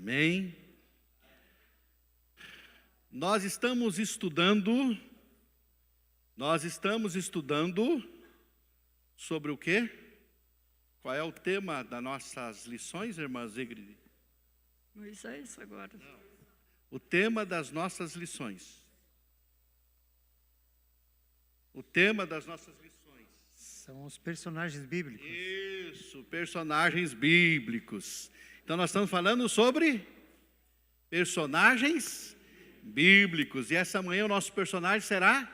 Amém? Nós estamos estudando sobre o quê? Qual é o tema das nossas lições, irmã Zigrid? Moisés agora. O tema das nossas lições. O tema das nossas lições. São os personagens bíblicos. Isso, personagens bíblicos. Então nós estamos falando sobre personagens bíblicos. E essa manhã o nosso personagem será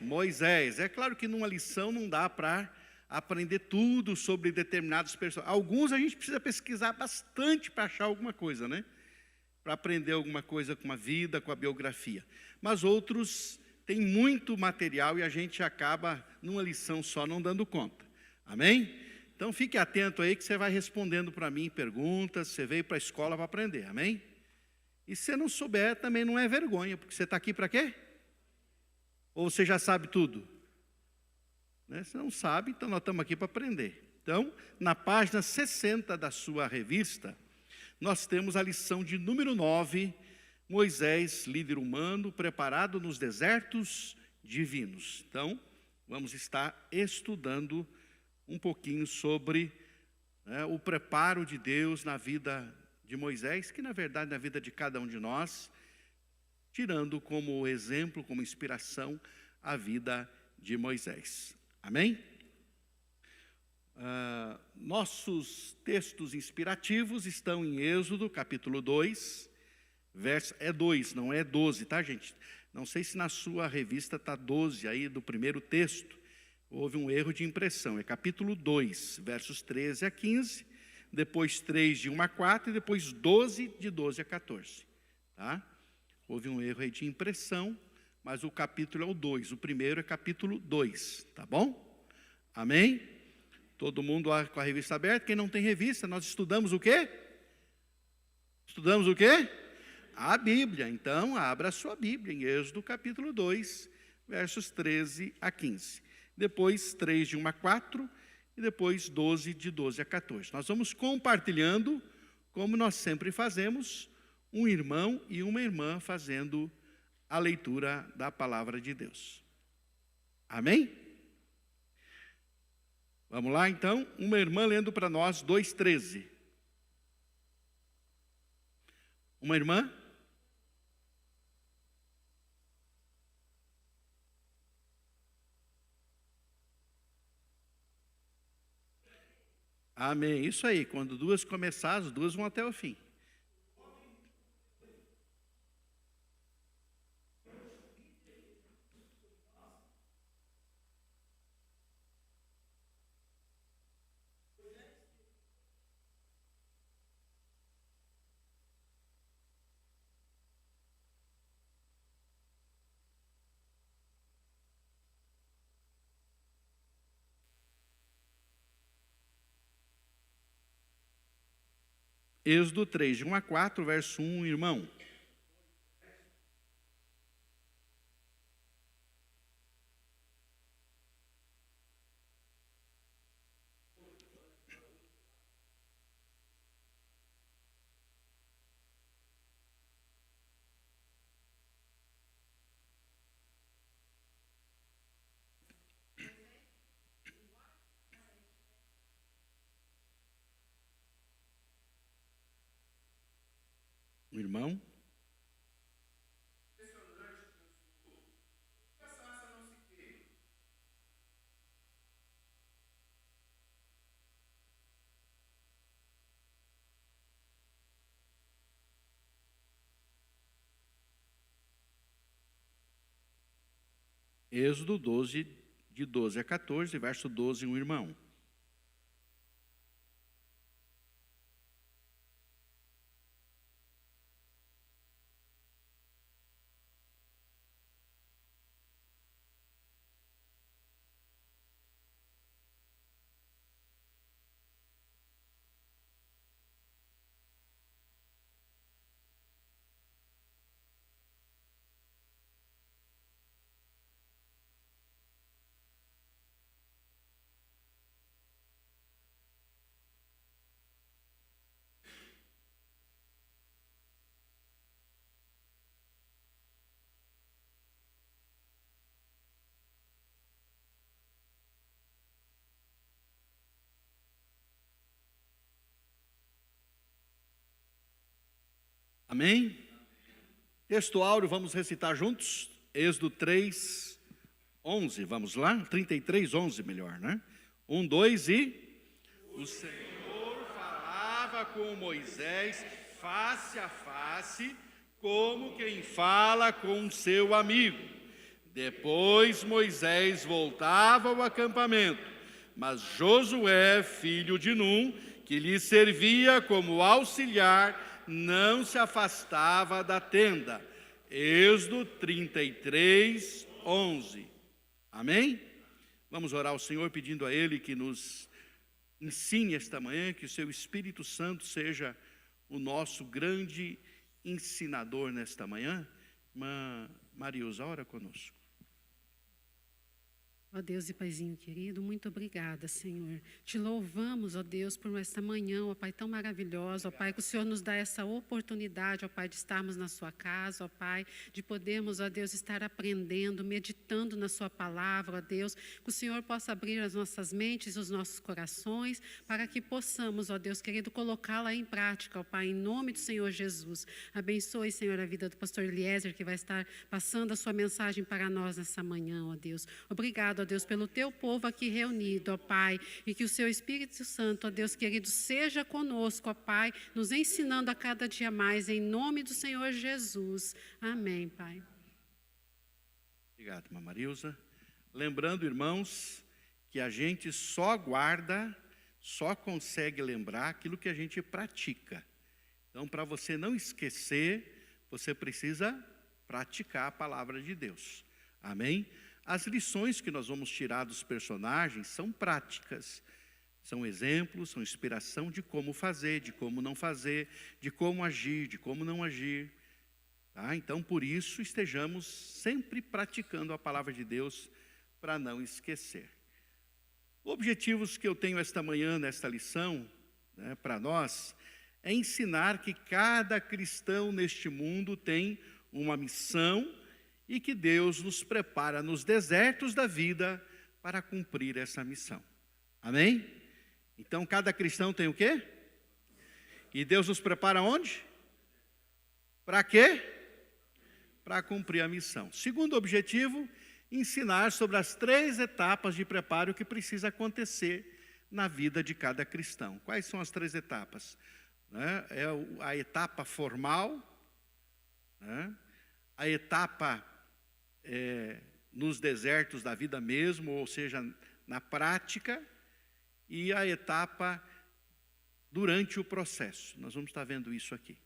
Moisés. É claro que numa lição não dá para aprender tudo sobre determinados personagens. Alguns a gente precisa pesquisar bastante para achar alguma coisa, né? Para aprender alguma coisa com a vida, com a biografia. Mas outros tem muito material e a gente acaba numa lição só não dando conta. Amém? Então fique atento aí que você vai respondendo para mim perguntas. Você veio para a escola para aprender, amém? E se você não souber também não é vergonha, porque você está aqui para quê? Ou você já sabe tudo? Né? Se não sabe, então nós estamos aqui para aprender. Então, na página 60 da sua revista, nós temos a lição de número 9, Moisés, líder humano, preparado nos desertos divinos. Então, vamos estar estudando um pouquinho sobre o preparo de Deus na vida de Moisés, que na verdade na vida de cada um de nós, tirando como exemplo, como inspiração, a vida de Moisés. Amém? Nossos textos inspirativos estão em Êxodo, capítulo 2, verso, é 2, não é 12, tá, gente? Não sei se na sua revista está 12 aí do primeiro texto. Houve um erro de impressão. É capítulo 2, versos 13 a 15, depois 3 de 1 a 4 e depois 12 de 12 a 14. Tá? Houve um erro aí de impressão, mas o capítulo é o 2. O primeiro é capítulo 2, tá bom? Amém? Todo mundo com a revista aberta. Quem não tem revista, nós estudamos o quê? Estudamos o quê? A Bíblia. Então, abra a sua Bíblia em Êxodo capítulo 2, versos 13 a 15. Depois 3 de 1 a 4 e depois 12 de 12 a 14. Nós vamos compartilhando, como nós sempre fazemos, um irmão e uma irmã fazendo a leitura da palavra de Deus. Amém? Vamos lá então, uma irmã lendo para nós 2:13. Uma irmã? Amém, isso aí, quando duas começar, as duas vão até o fim. Êxodo 3, de 1 a 4, verso 1, irmão. Irmão. Êxodo 12, de 12 a 14, verso 12, um irmão. Amém? Texto áureo, vamos recitar juntos? Êxodo 3, 11, vamos lá? 33, 11 melhor, né? 1, 2 e... O Senhor falava com Moisés face a face, como quem fala com seu amigo. Depois Moisés voltava ao acampamento, mas Josué, filho de Num, que lhe servia como auxiliar, não se afastava da tenda. Êxodo 33, 11. Amém? Vamos orar ao Senhor pedindo a Ele que nos ensine esta manhã, que o Seu Espírito Santo seja o nosso grande ensinador nesta manhã. Irmã Marilza, ora conosco. Ó Deus e Paizinho querido, muito obrigada, Senhor. Te louvamos, ó Deus, por esta manhã, ó Pai, tão maravilhosa, ó Pai, que o Senhor nos dá essa oportunidade, ó Pai, de estarmos na sua casa, ó Pai, de podermos, ó Deus, estar aprendendo, meditando na sua palavra, ó Deus, que o Senhor possa abrir as nossas mentes, os nossos corações, para que possamos, ó Deus querido, colocá-la em prática, ó Pai, em nome do Senhor Jesus. Abençoe, Senhor, a vida do pastor Eliezer, que vai estar passando a sua mensagem para nós nessa manhã, ó Deus. Obrigado, ó Deus, pelo teu povo aqui reunido, ó Pai, e que o seu Espírito Santo, ó Deus querido, seja conosco, ó Pai, nos ensinando a cada dia mais, em nome do Senhor Jesus. Amém, Pai. Obrigado, irmã Marilza. Lembrando, irmãos, que a gente só guarda, só consegue lembrar aquilo que a gente pratica. Então, para você não esquecer, você precisa praticar a palavra de Deus. Amém? As lições que nós vamos tirar dos personagens são práticas, são exemplos, são inspiração de como fazer, de como não fazer, de como agir, de como não agir. Tá? Então, por isso, estejamos sempre praticando a palavra de Deus para não esquecer. Objetivos que eu tenho esta manhã nesta lição, né, para nós, é ensinar que cada cristão neste mundo tem uma missão e que Deus nos prepara nos desertos da vida para cumprir essa missão. Amém? Então, cada cristão tem o quê? E Deus nos prepara onde? Para quê? Para cumprir a missão. Segundo objetivo, ensinar sobre as 3 etapas de preparo que precisa acontecer na vida de cada cristão. Quais são as 3 etapas? É a etapa formal, né? A etapa nos desertos da vida mesmo, ou seja, na prática, e a etapa durante o processo. Nós vamos estar vendo isso aqui.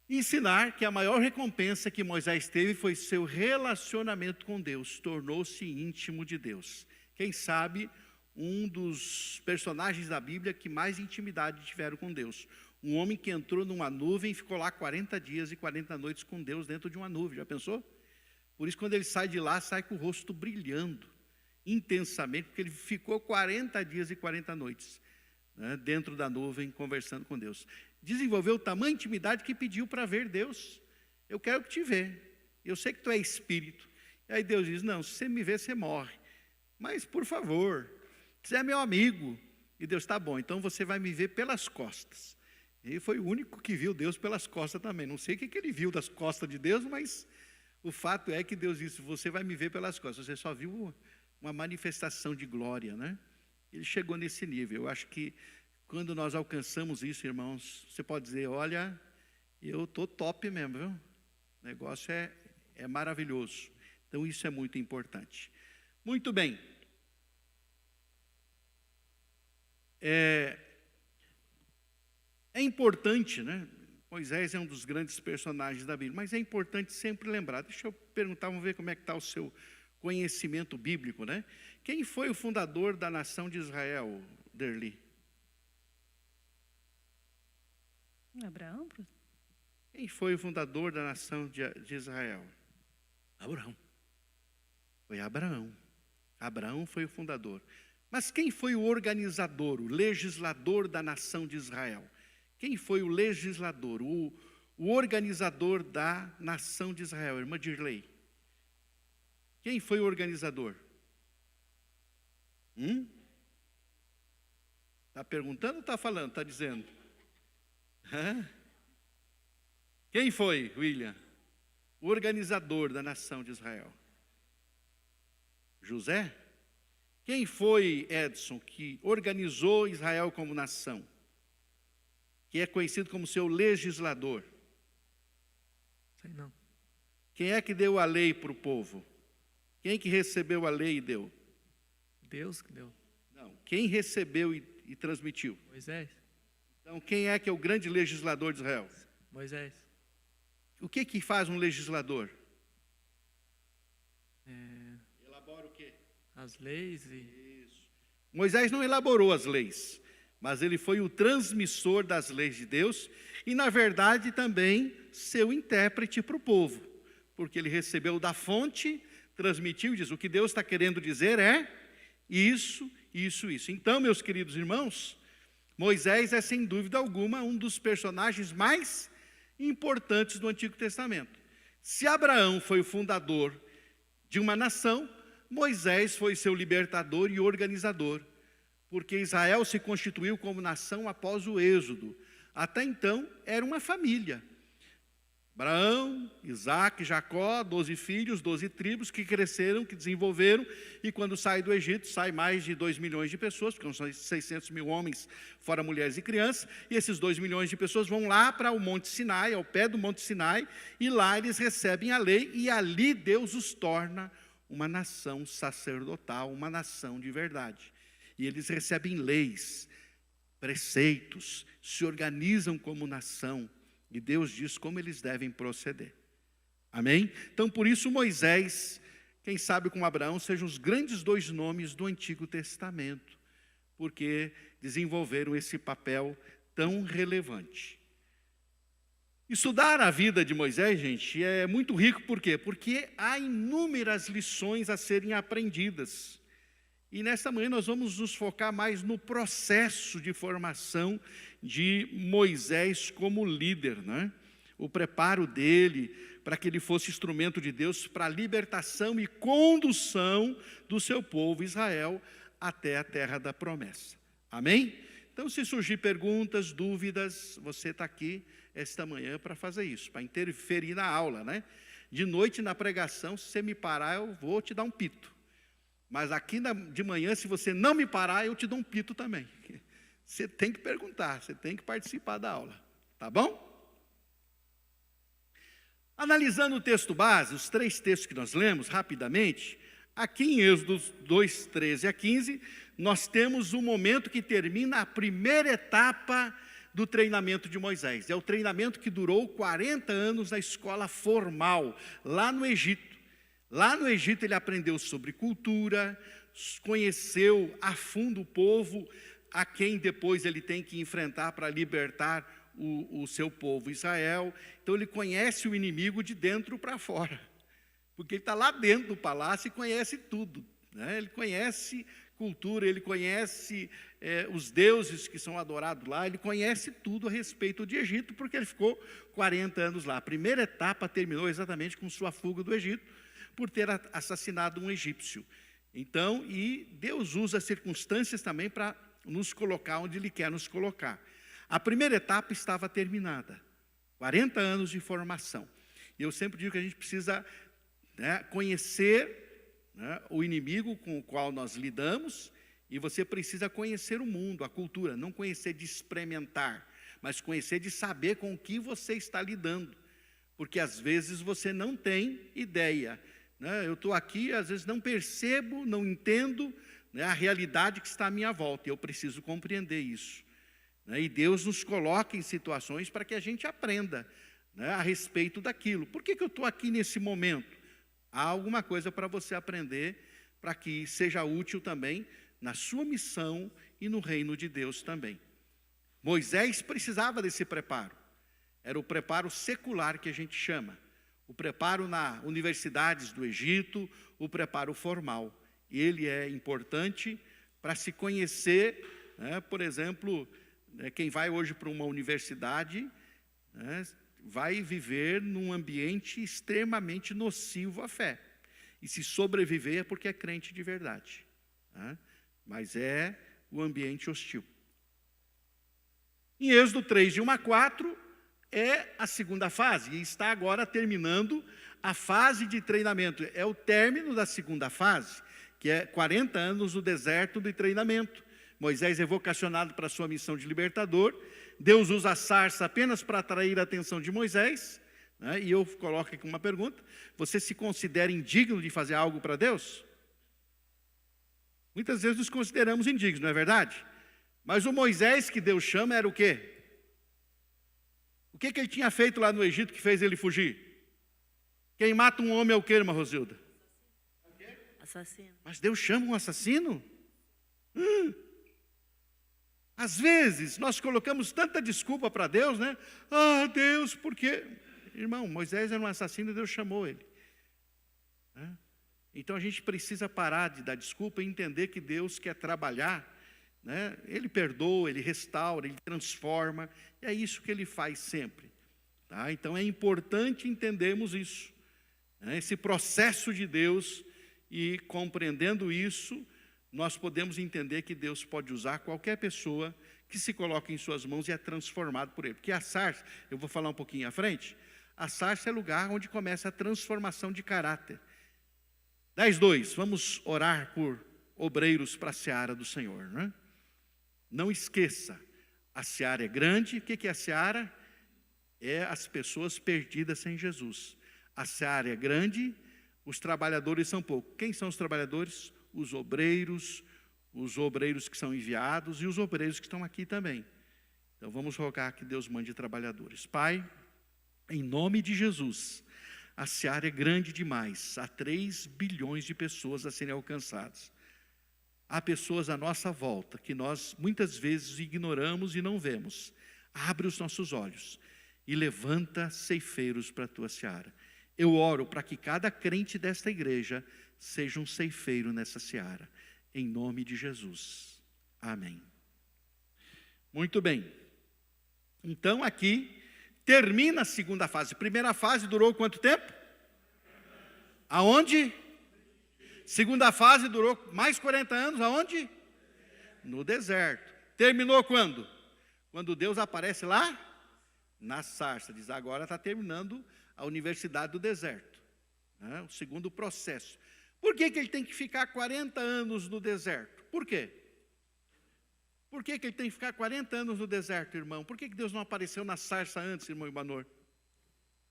Ensinar que a maior recompensa que Moisés teve foi seu relacionamento com Deus, tornou-se íntimo de Deus. Quem sabe, um dos personagens da Bíblia que mais intimidade tiveram com Deus. Um homem que entrou numa nuvem e ficou lá 40 dias e 40 noites com Deus dentro de uma nuvem, já pensou? Por isso, quando ele sai de lá, sai com o rosto brilhando intensamente, porque ele ficou 40 dias e 40 noites, né, dentro da nuvem, conversando com Deus. Desenvolveu tamanha intimidade que pediu para ver Deus. Eu quero que te ver, eu sei que tu é espírito. E aí Deus diz, não, se você me ver, você morre. Mas, por favor, você é meu amigo. E Deus, tá bom, então você vai me ver pelas costas. Ele foi o único que viu Deus pelas costas também. Não sei o que ele viu das costas de Deus, mas o fato é que Deus disse, você vai me ver pelas costas. Você só viu uma manifestação de glória, né? Ele chegou nesse nível. Eu acho que quando nós alcançamos isso, irmãos, você pode dizer, olha, eu estou top mesmo, viu? O negócio é maravilhoso. Então, isso é muito importante. Muito bem. É importante, né? Moisés é um dos grandes personagens da Bíblia, mas é importante sempre lembrar. Deixa eu perguntar, vamos ver como é que está o seu conhecimento bíblico, né? Quem foi o fundador da nação de Israel, Derli? Abraão? Quem foi o fundador da nação de Israel? Abraão. Foi Abraão. Abraão foi o fundador. Mas quem foi o organizador, o legislador da nação de Israel? Quem foi o legislador, o organizador da nação de Israel? Irmã Dirley. Quem foi o organizador? Está perguntando ou está falando? Está dizendo? Quem foi, William? O organizador da nação de Israel? José? Quem foi, Edson, que organizou Israel como nação? Que é conhecido como seu legislador? Sei não. Quem é que deu a lei para o povo? Quem que recebeu a lei e deu? Deus que deu. Não, quem recebeu e transmitiu? Moisés. Então, quem é que é o grande legislador de Israel? Moisés. O que faz um legislador? Elabora o quê? As leis e... Moisés não elaborou as leis, mas ele foi o transmissor das leis de Deus e, na verdade, também seu intérprete para o povo, porque ele recebeu da fonte, transmitiu e diz, o que Deus está querendo dizer é isso, isso, isso. Então, meus queridos irmãos, Moisés é, sem dúvida alguma, um dos personagens mais importantes do Antigo Testamento. Se Abraão foi o fundador de uma nação, Moisés foi seu libertador e organizador, porque Israel se constituiu como nação após o Êxodo. Até então, era uma família. Abraão, Isaac, Jacó, 12 filhos, 12 tribos que cresceram, que desenvolveram, e quando sai do Egito, sai mais de 2 milhões de pessoas, porque são 600 mil homens, fora mulheres e crianças, e esses 2 milhões de pessoas vão lá para o Monte Sinai, ao pé do Monte Sinai, e lá eles recebem a lei, e ali Deus os torna uma nação sacerdotal, uma nação de verdade. E eles recebem leis, preceitos, se organizam como nação, e Deus diz como eles devem proceder. Amém? Então, por isso, Moisés, quem sabe com Abraão, sejam os grandes 2 nomes do Antigo Testamento, porque desenvolveram esse papel tão relevante. Estudar a vida de Moisés, gente, é muito rico, por quê? Porque há inúmeras lições a serem aprendidas. E nesta manhã nós vamos nos focar mais no processo de formação de Moisés como líder, né? O preparo dele para que ele fosse instrumento de Deus para a libertação e condução do seu povo Israel até a terra da promessa. Amém? Então, se surgir perguntas, dúvidas, você está aqui esta manhã para fazer isso, para interferir na aula, né? De noite na pregação, se você me parar, eu vou te dar um pito. Mas aqui de manhã, se você não me parar, eu te dou um pito também. Você tem que perguntar, você tem que participar da aula, tá bom? Analisando o texto base, os 3 textos que nós lemos rapidamente, aqui em Êxodo 2, 13 a 15, nós temos um momento que termina a primeira etapa do treinamento de Moisés. É o treinamento que durou 40 anos na escola formal, lá no Egito. Lá no Egito ele aprendeu sobre cultura, conheceu a fundo o povo, a quem depois ele tem que enfrentar para libertar o seu povo Israel. Então ele conhece o inimigo de dentro para fora, porque ele está lá dentro do palácio e conhece tudo, né? Ele conhece cultura, ele conhece os deuses que são adorados lá, ele conhece tudo a respeito de Egito, porque ele ficou 40 anos lá. A primeira etapa terminou exatamente com sua fuga do Egito, por ter assassinado um egípcio. Então, e Deus usa as circunstâncias também para nos colocar onde Ele quer nos colocar. A primeira etapa estava terminada, 40 anos de formação. E eu sempre digo que a gente precisa, né, conhecer, né, o inimigo com o qual nós lidamos, e você precisa conhecer o mundo, a cultura, não conhecer de experimentar, mas conhecer de saber com o que você está lidando, porque às vezes você não tem ideia, né? Eu estou aqui, às vezes não percebo, não entendo, né, a realidade que está à minha volta, e eu preciso compreender isso, né? E Deus nos coloca em situações para que a gente aprenda, né, a respeito daquilo. Por que eu estou aqui nesse momento? Há alguma coisa para você aprender, para que seja útil também na sua missão e no reino de Deus também. Moisés precisava desse preparo. Era o preparo secular que a gente chama. O preparo nas universidades do Egito, o preparo formal. E ele é importante para se conhecer, né? Por exemplo, né, quem vai hoje para uma universidade, né, vai viver num ambiente extremamente nocivo à fé. E se sobreviver é porque é crente de verdade, né? Mas é o ambiente hostil. Em Êxodo 3, de 1 a 4, é a segunda fase, e está agora terminando a fase de treinamento. É o término da segunda fase, que é 40 anos no deserto de treinamento. Moisés é vocacionado para a sua missão de libertador. Deus usa a sarça apenas para atrair a atenção de Moisés, né? E eu coloco aqui uma pergunta: você se considera indigno de fazer algo para Deus? Muitas vezes nos consideramos indignos, não é verdade? Mas o Moisés que Deus chama era o quê? O que ele tinha feito lá no Egito que fez ele fugir? Quem mata um homem é o quê, irmã Rosilda? Assassino. Mas Deus chama um assassino? Às vezes, nós colocamos tanta desculpa para Deus, né? Ah, Deus, por quê? Irmão, Moisés era um assassino e Deus chamou ele. Então, a gente precisa parar de dar desculpa e entender que Deus quer trabalhar, né? Ele perdoa, Ele restaura, Ele transforma, e é isso que Ele faz sempre. Tá? Então, é importante entendermos isso, né? Esse processo de Deus, e compreendendo isso, nós podemos entender que Deus pode usar qualquer pessoa que se coloca em suas mãos e é transformado por Ele. Porque a sarça, eu vou falar um pouquinho à frente, a sarça é o lugar onde começa a transformação de caráter. 10:2, vamos orar por obreiros para a seara do Senhor, né? Não esqueça, a seara é grande. O que é a seara? É as pessoas perdidas sem Jesus. A seara é grande, os trabalhadores são poucos. Quem são os trabalhadores? Os obreiros que são enviados e os obreiros que estão aqui também. Então vamos rogar que Deus mande trabalhadores. Pai, em nome de Jesus, a seara é grande demais, há 3 bilhões de pessoas a serem alcançadas. Há pessoas à nossa volta que nós muitas vezes ignoramos e não vemos. Abre os nossos olhos e levanta ceifeiros para a tua seara. Eu oro para que cada crente desta igreja seja um ceifeiro nessa seara, em nome de Jesus. Amém. Muito bem. Então aqui termina a segunda fase. Primeira fase durou quanto tempo? Aonde? Segunda fase durou mais 40 anos, aonde? No deserto. Terminou quando? Quando Deus aparece lá na sarça. Diz, agora está terminando a universidade do deserto, né? O segundo processo. Por que ele tem que ficar 40 anos no deserto? Por quê? Por que ele tem que ficar 40 anos no deserto, irmão? Por que Deus não apareceu na sarça antes, irmão Ibanor?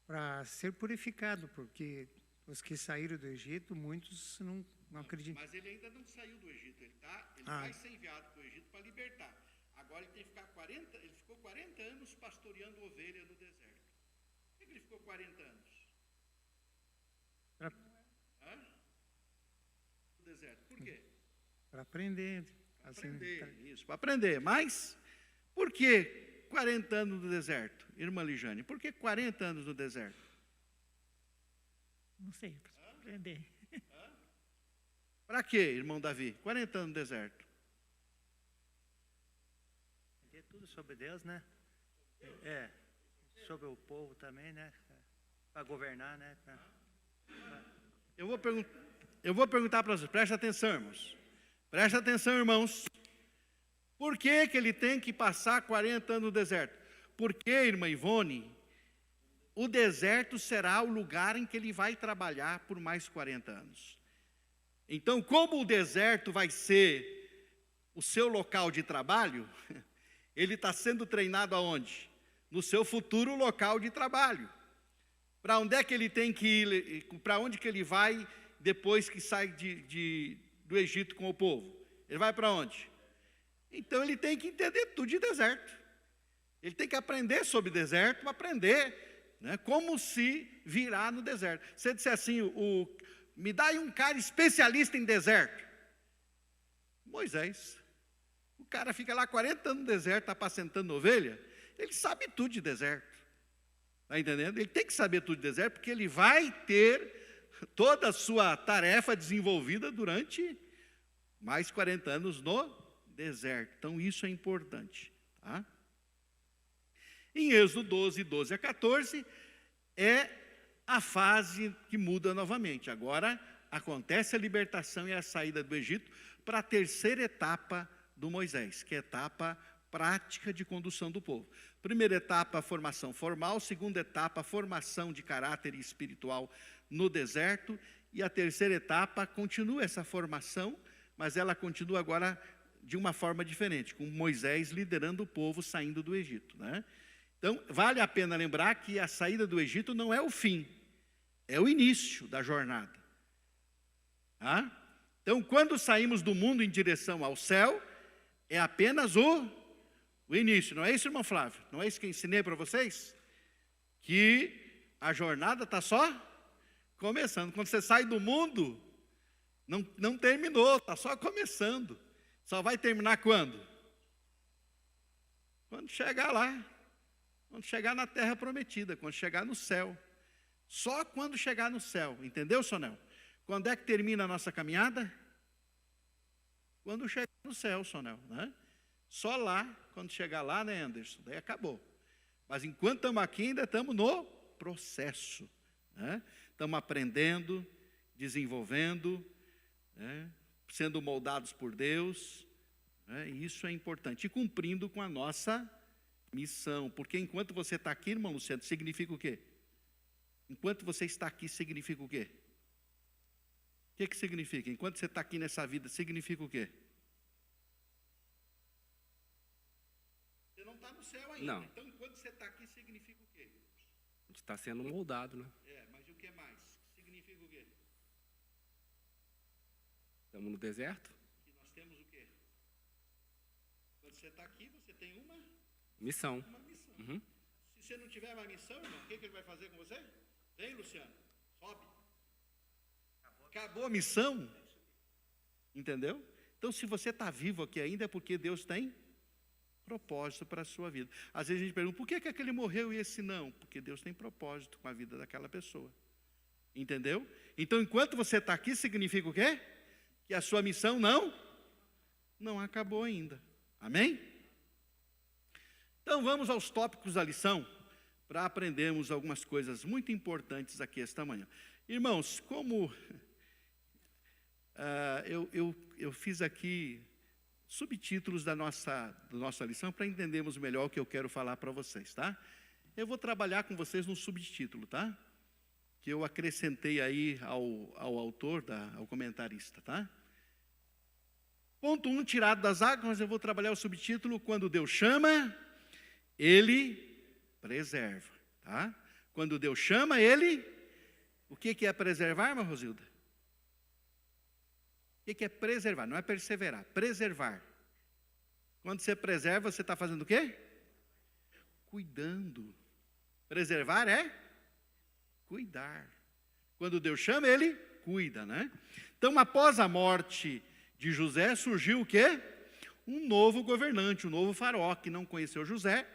Para ser purificado, porque os que saíram do Egito, muitos não acreditam. Mas ele ainda não saiu do Egito, ele vai ser enviado para o Egito para libertar. Agora ele tem que ficar ele ficou 40 anos pastoreando ovelha no deserto. Por que ele ficou 40 anos? No deserto, por quê? Para aprender. Para aprender, isso, para aprender. Mas, por que 40 anos no deserto, irmã Lijane? Por que 40 anos no deserto? Não sei, para aprender. Para quê, irmão Davi? 40 anos no deserto. Entender tudo sobre Deus, né? Sobre o povo também, né? Para governar, né? Eu vou perguntar para vocês, presta atenção, irmãos. Presta atenção, irmãos. Por que ele tem que passar 40 anos no deserto? Porque, irmã Ivone, o deserto será o lugar em que ele vai trabalhar por mais 40 anos. Então, como o deserto vai ser o seu local de trabalho, ele está sendo treinado aonde? No seu futuro local de trabalho. Para onde é que ele tem que ir? Para onde que ele vai depois que sai do Egito com o povo? Ele vai para onde? Então ele tem que entender tudo de deserto. Ele tem que aprender sobre deserto, para aprender, né, como se virar no deserto. Você disser assim, me dá aí um cara especialista em deserto. Moisés. O cara fica lá 40 anos no deserto, está apacentando ovelha, ele sabe tudo de deserto. Está entendendo? Ele tem que saber tudo de deserto, porque ele vai ter toda a sua tarefa desenvolvida durante mais 40 anos no deserto. Então, isso é importante. Tá? Em Êxodo 12 a 14, é a fase que muda novamente. Agora, acontece a libertação e a saída do Egito para a terceira etapa do Moisés, que é a etapa prática de condução do povo. Primeira etapa, a formação formal. Segunda etapa, a formação de caráter espiritual no deserto. E a terceira etapa, continua essa formação, mas ela continua agora de uma forma diferente, com Moisés liderando o povo saindo do Egito, né? Então, vale a pena lembrar que a saída do Egito não é o fim, é o início da jornada. Tá? Então, quando saímos do mundo em direção ao céu, é apenas o início. Não é isso, irmão Flávio? Não é isso que eu ensinei para vocês? Que a jornada está só começando. Quando você sai do mundo, não terminou, está só começando. Só vai terminar quando? Quando chegar lá. Quando chegar na terra prometida, quando chegar no céu. Só quando chegar no céu. Entendeu, Sonel? Quando é que termina a nossa caminhada? Quando chegar no céu, Sonel, né? Só lá, quando chegar lá, né, Anderson? Daí acabou. Mas enquanto estamos aqui, ainda estamos no processo, né? Estamos aprendendo, desenvolvendo, né? Sendo moldados por Deus, né? E isso é importante. E cumprindo com a nossa missão. Porque enquanto você está aqui, irmão Luciano, significa o quê? Enquanto você está aqui, significa o quê? O que significa? Enquanto você está aqui nessa vida, significa o quê? Você não está no céu ainda. Não. Então, enquanto você está aqui, significa o quê? A gente está sendo moldado, né? Mas o que mais? Significa o quê? Estamos no deserto. Que nós temos o quê? Quando você está aqui, você tem uma Missão. missão. Uhum. Se você não tiver uma missão, irmão, o que ele vai fazer com você? Vem, Luciano, sobe. Acabou a missão. Entendeu? Então, se você está vivo aqui ainda, é porque Deus tem propósito para a sua vida. Às vezes a gente pergunta, por que aquele morreu e esse não? Porque Deus tem propósito com a vida daquela pessoa. Entendeu? Então, enquanto você está aqui, significa o quê? Que a sua missão não acabou ainda. Amém? Então, vamos aos tópicos da lição, para aprendermos algumas coisas muito importantes aqui esta manhã. Irmãos, como eu fiz aqui subtítulos da nossa lição, para entendermos melhor o que eu quero falar para vocês, tá? Eu vou trabalhar com vocês no subtítulo, tá? Que eu acrescentei aí ao autor, ao comentarista, tá? Ponto 1, tirado das águas, eu vou trabalhar o subtítulo, quando Deus chama, Ele preserva, tá? Quando Deus chama, Ele... O que é preservar, irmã Rosilda? O que é preservar? Não é perseverar, preservar. Quando você preserva, você está fazendo o quê? Cuidando. Preservar é cuidar. Quando Deus chama, Ele cuida, né? Então, após a morte de José, surgiu o quê? Um novo governante, um novo faraó, que não conheceu José,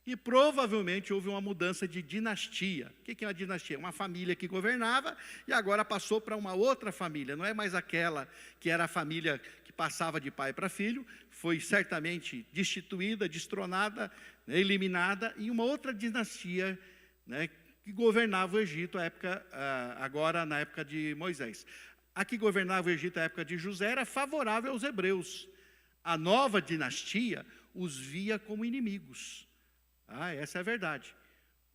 e provavelmente houve uma mudança de dinastia. O que é uma dinastia? Uma família que governava e agora passou para uma outra família. Não é mais aquela que era a família que passava de pai para filho, foi certamente destituída, destronada, né, eliminada, e uma outra dinastia, né, que governava o Egito agora na época de Moisés. A que governava o Egito na época de José era favorável aos hebreus. A nova dinastia os via como inimigos. Essa é a verdade.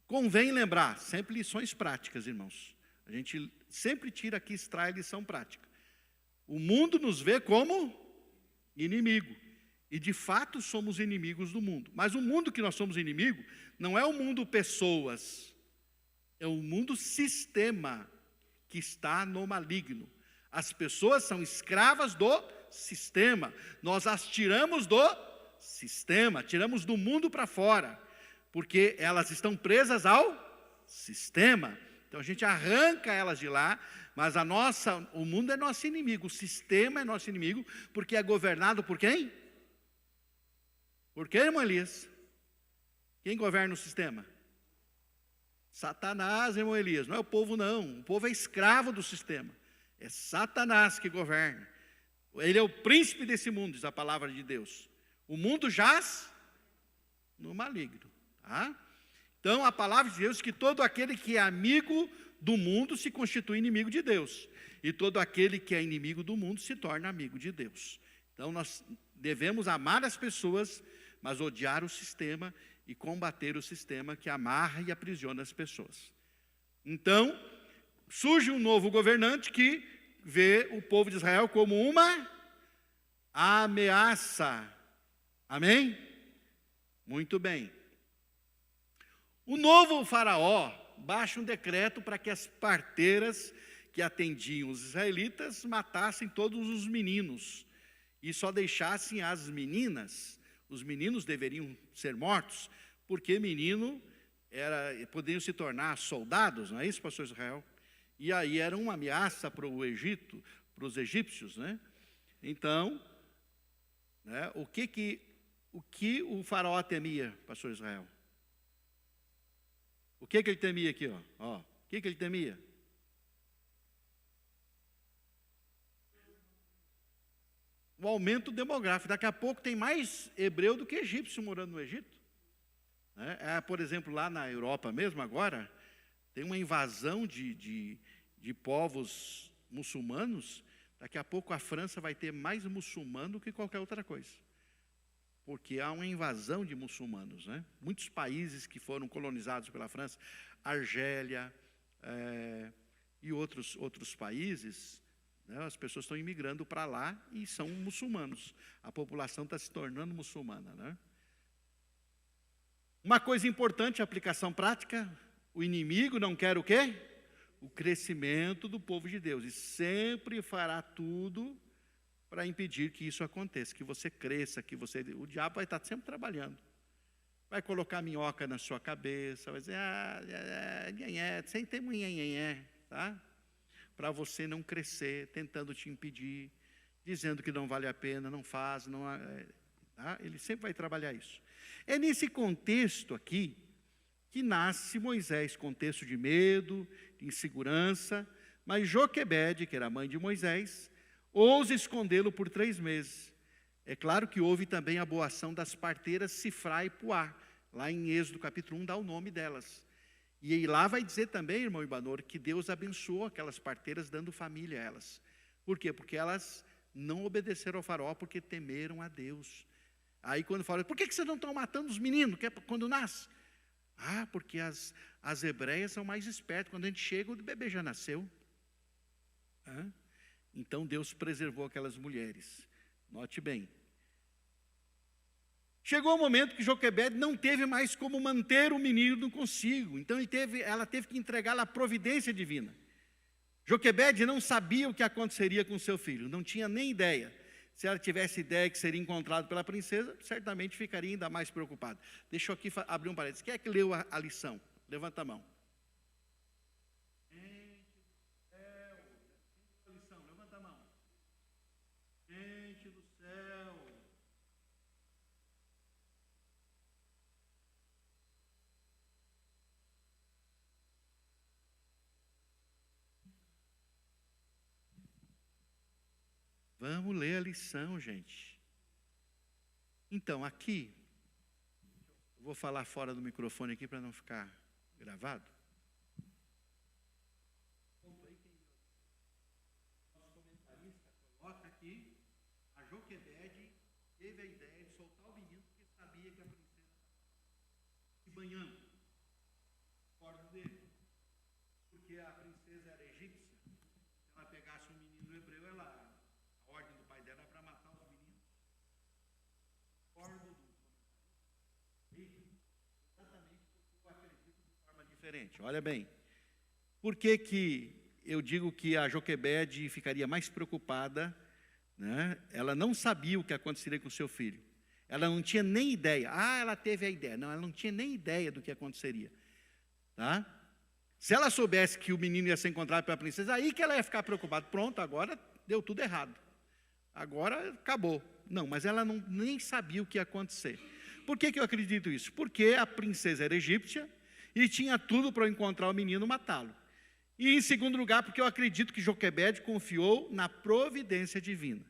Convém lembrar, sempre lições práticas, irmãos. A gente sempre tira aqui, extrai lição prática. O mundo nos vê como inimigo. E de fato somos inimigos do mundo. Mas o mundo que nós somos inimigo não é o mundo pessoas. É o mundo sistema que está no maligno. As pessoas são escravas do sistema. Nós as tiramos do sistema, tiramos do mundo para fora. Porque elas estão presas ao sistema. Então a gente arranca elas de lá, mas o mundo é nosso inimigo, o sistema é nosso inimigo, porque é governado por quem? Por quem, irmão Elias? Quem governa o sistema? Satanás, irmão Elias, não é o povo não, o povo é escravo do sistema, é Satanás que governa, ele é o príncipe desse mundo, diz a palavra de Deus. O mundo jaz no maligno. Tá? Então, a palavra de Deus diz que todo aquele que é amigo do mundo se constitui inimigo de Deus. E todo aquele que é inimigo do mundo se torna amigo de Deus. Então, nós devemos amar as pessoas, mas odiar o sistema e combater o sistema que amarra e aprisiona as pessoas. Então, surge um novo governante que vê o povo de Israel como uma ameaça. Amém? Muito bem. O novo faraó baixa um decreto para que as parteiras que atendiam os israelitas matassem todos os meninos e só deixassem as meninas. Os meninos deveriam ser mortos, porque menino poderiam se tornar soldados, não é isso, pastor Israel? E aí era uma ameaça para o Egito, para os egípcios, né? Então, né, o que o faraó temia, pastor Israel? O que ele temia aqui, ó? O que ele temia? O aumento demográfico. Daqui a pouco tem mais hebreu do que egípcio morando no Egito. Por exemplo, lá na Europa mesmo, agora, tem uma invasão de povos muçulmanos. Daqui a pouco a França vai ter mais muçulmano do que qualquer outra coisa. Porque há uma invasão de muçulmanos, né? Muitos países que foram colonizados pela França, Argélia e outros países, né? As pessoas estão imigrando para lá e são muçulmanos. A população está se tornando muçulmana, né? Uma coisa importante, a aplicação prática, o inimigo não quer o quê? O crescimento do povo de Deus, e sempre fará tudo para impedir que isso aconteça, que você cresça, o diabo vai estar sempre trabalhando. Vai colocar minhoca na sua cabeça, vai dizer, sem ter nhenhenhé, tá? Para você não crescer, tentando te impedir, dizendo que não vale a pena, não faz, tá? Ele sempre vai trabalhar isso. É nesse contexto aqui que nasce Moisés, contexto de medo, de insegurança, mas Joquebede, que era a mãe de Moisés, ousa escondê-lo por 3 meses. É claro que houve também a boa ação das parteiras Sifrá e Puá, lá em Êxodo capítulo 1 dá o nome delas. E aí lá vai dizer também, irmão Ibanor, que Deus abençoou aquelas parteiras dando família a elas. Por quê? Porque elas não obedeceram ao faraó porque temeram a Deus. Aí quando fala, por que vocês não estão matando os meninos quando nasce? Porque as hebreias são mais espertas, quando a gente chega o bebê já nasceu. Então Deus preservou aquelas mulheres. Note bem. Chegou o momento que Joquebede não teve mais como manter o menino consigo. Então ela teve que entregá-lo à providência divina. Joquebede não sabia o que aconteceria com seu filho, não tinha nem ideia. Se ela tivesse ideia que seria encontrado pela princesa, certamente ficaria ainda mais preocupada. Deixa eu aqui abrir um parênteses. Quem é que leu a lição? Levanta a mão. Levanta a mão. Gente do céu. Vamos ler a lição, gente. Então, aqui, eu vou falar fora do microfone aqui para não ficar gravado. Nosso comentarista coloca aqui, a Joquebede teve a ideia de soltar o menino porque sabia que a princesa estava se banhando. Fora dele. Porque a princesa era egípcia. Se ela pegasse um menino hebreu, a ordem do pai dela é para matar os meninos. Exatamente porque eu acredito de forma diferente. Olha bem, por que eu digo que a Joquebede ficaria mais preocupada, né? Ela não sabia o que aconteceria com seu filho. Ela não tinha nem ideia. Ela teve a ideia. Não, ela não tinha nem ideia do que aconteceria. Tá? Se ela soubesse que o menino ia ser encontrado pela princesa, aí que ela ia ficar preocupada. Pronto, agora deu tudo errado. Agora acabou. Não, mas ela nem sabia o que ia acontecer. Por que eu acredito isso? Porque a princesa era egípcia e tinha tudo para encontrar o menino e matá-lo. E em segundo lugar, porque eu acredito que Joquebede confiou na providência divina.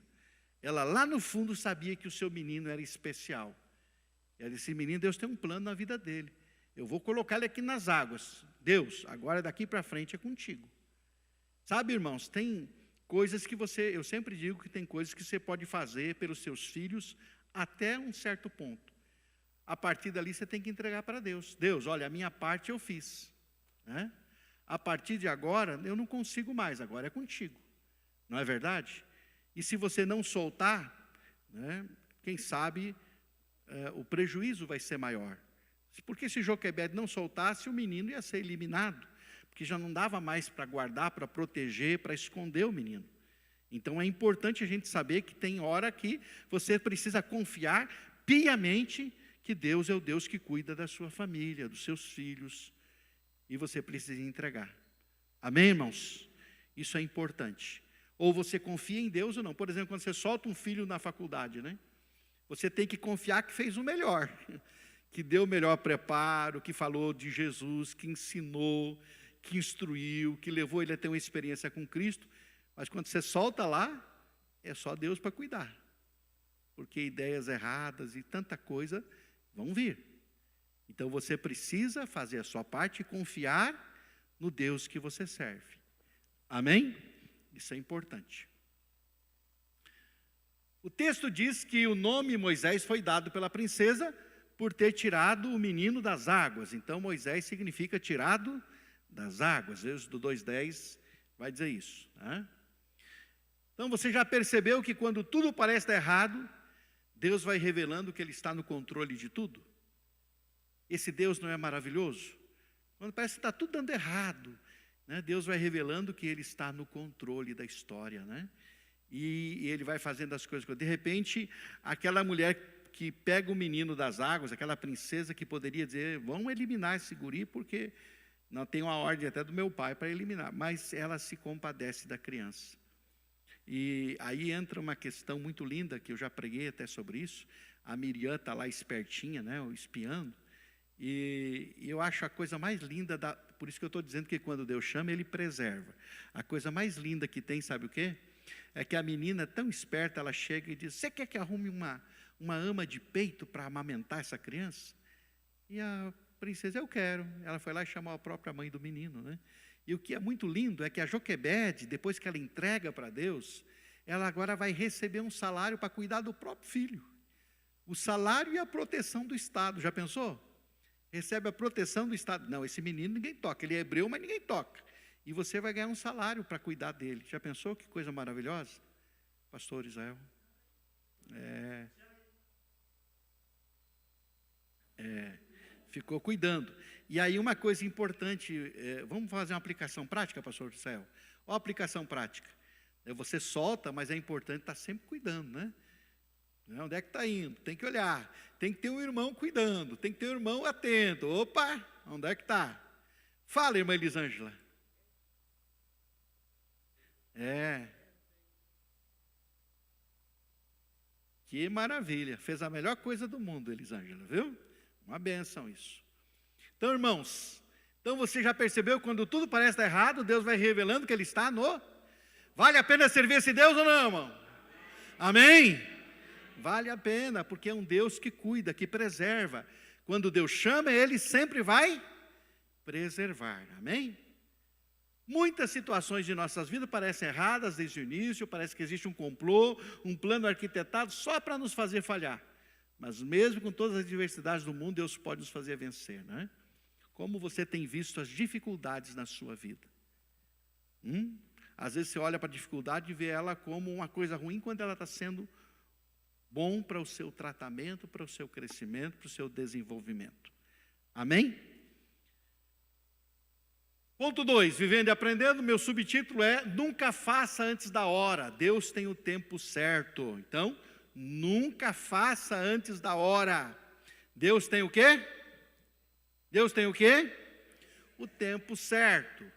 Ela lá no fundo sabia que o seu menino era especial. Ela disse, menino, Deus tem um plano na vida dele. Eu vou colocar ele aqui nas águas. Deus, agora daqui para frente é contigo. Sabe, irmãos, tem coisas que eu sempre digo que tem coisas que você pode fazer pelos seus filhos até um certo ponto. a partir dali você tem que entregar para Deus. Deus, olha, a minha parte eu fiz, né? A partir de agora, eu não consigo mais, agora é contigo. Não é verdade? E se você não soltar, né, quem sabe o prejuízo vai ser maior. Porque se Joquebede não soltasse, o menino ia ser eliminado, porque já não dava mais para guardar, para proteger, para esconder o menino. Então é importante a gente saber que tem hora que você precisa confiar piamente que Deus é o Deus que cuida da sua família, dos seus filhos, e você precisa entregar. Amém, irmãos? Isso é importante. Ou você confia em Deus ou não. Por exemplo, quando você solta um filho na faculdade, né? Você tem que confiar que fez o melhor, que deu o melhor preparo, que falou de Jesus, que ensinou, que instruiu, que levou ele a ter uma experiência com Cristo. Mas quando você solta lá, é só Deus para cuidar. Porque ideias erradas e tanta coisa vão vir. Então você precisa fazer a sua parte e confiar no Deus que você serve. Amém? Isso é importante. O texto diz que o nome Moisés foi dado pela princesa por ter tirado o menino das águas. Então Moisés significa tirado das águas. Êxodo 2:10 vai dizer isso, né? Então você já percebeu que quando tudo parece estar errado, Deus vai revelando que Ele está no controle de tudo? Esse Deus não é maravilhoso? Quando parece que está tudo dando errado, né, Deus vai revelando que Ele está no controle da história, né? E Ele vai fazendo as coisas. De repente, aquela mulher que pega o menino das águas, aquela princesa que poderia dizer, vamos eliminar esse guri, porque não tem uma ordem até do meu pai para eliminar. Mas ela se compadece da criança. E aí entra uma questão muito linda, que eu já preguei até sobre isso. A Miriam está lá espertinha, né, espiando. E eu acho a coisa mais linda, por isso que eu estou dizendo que quando Deus chama, Ele preserva. A coisa mais linda que tem, sabe o quê? É que a menina, tão esperta, ela chega e diz, você quer que arrume uma ama de peito para amamentar essa criança? E a princesa, eu quero. Ela foi lá e chamou a própria mãe do menino, né? E o que é muito lindo é que a Joquebede, depois que ela entrega para Deus, ela agora vai receber um salário para cuidar do próprio filho. O salário e a proteção do Estado, já pensou? Recebe a proteção do Estado. Não, esse menino ninguém toca, ele é hebreu, mas ninguém toca. E você vai ganhar um salário para cuidar dele. Já pensou que coisa maravilhosa? Pastor Israel? Ficou cuidando. E aí uma coisa importante, vamos fazer uma aplicação prática, pastor Israel? Olha a aplicação prática. Você solta, mas é importante estar sempre cuidando, né? Onde é que está indo? Tem que olhar. Tem que ter um irmão cuidando. Tem que ter um irmão atento. Opa, onde é que está? Fala, irmã Elisângela. Que maravilha. Fez a melhor coisa do mundo, Elisângela, viu? Uma bênção isso. Então, irmãos, então você já percebeu que quando tudo parece estar errado, Deus vai revelando que Ele está no... Vale a pena servir esse Deus ou não, irmão? Amém? Vale a pena, porque é um Deus que cuida, que preserva. Quando Deus chama, Ele sempre vai preservar. Amém? Muitas situações de nossas vidas parecem erradas desde o início, parece que existe um complô, um plano arquitetado só para nos fazer falhar. Mas mesmo com todas as adversidades do mundo, Deus pode nos fazer vencer, né? Como você tem visto as dificuldades na sua vida? Às vezes você olha para a dificuldade e vê ela como uma coisa ruim, quando ela está sendo bom para o seu tratamento, para o seu crescimento, para o seu desenvolvimento. Amém? Ponto 2, vivendo e aprendendo, meu subtítulo é, nunca faça antes da hora, Deus tem o tempo certo. Então, nunca faça antes da hora. Deus tem o quê? Deus tem o quê? O tempo certo.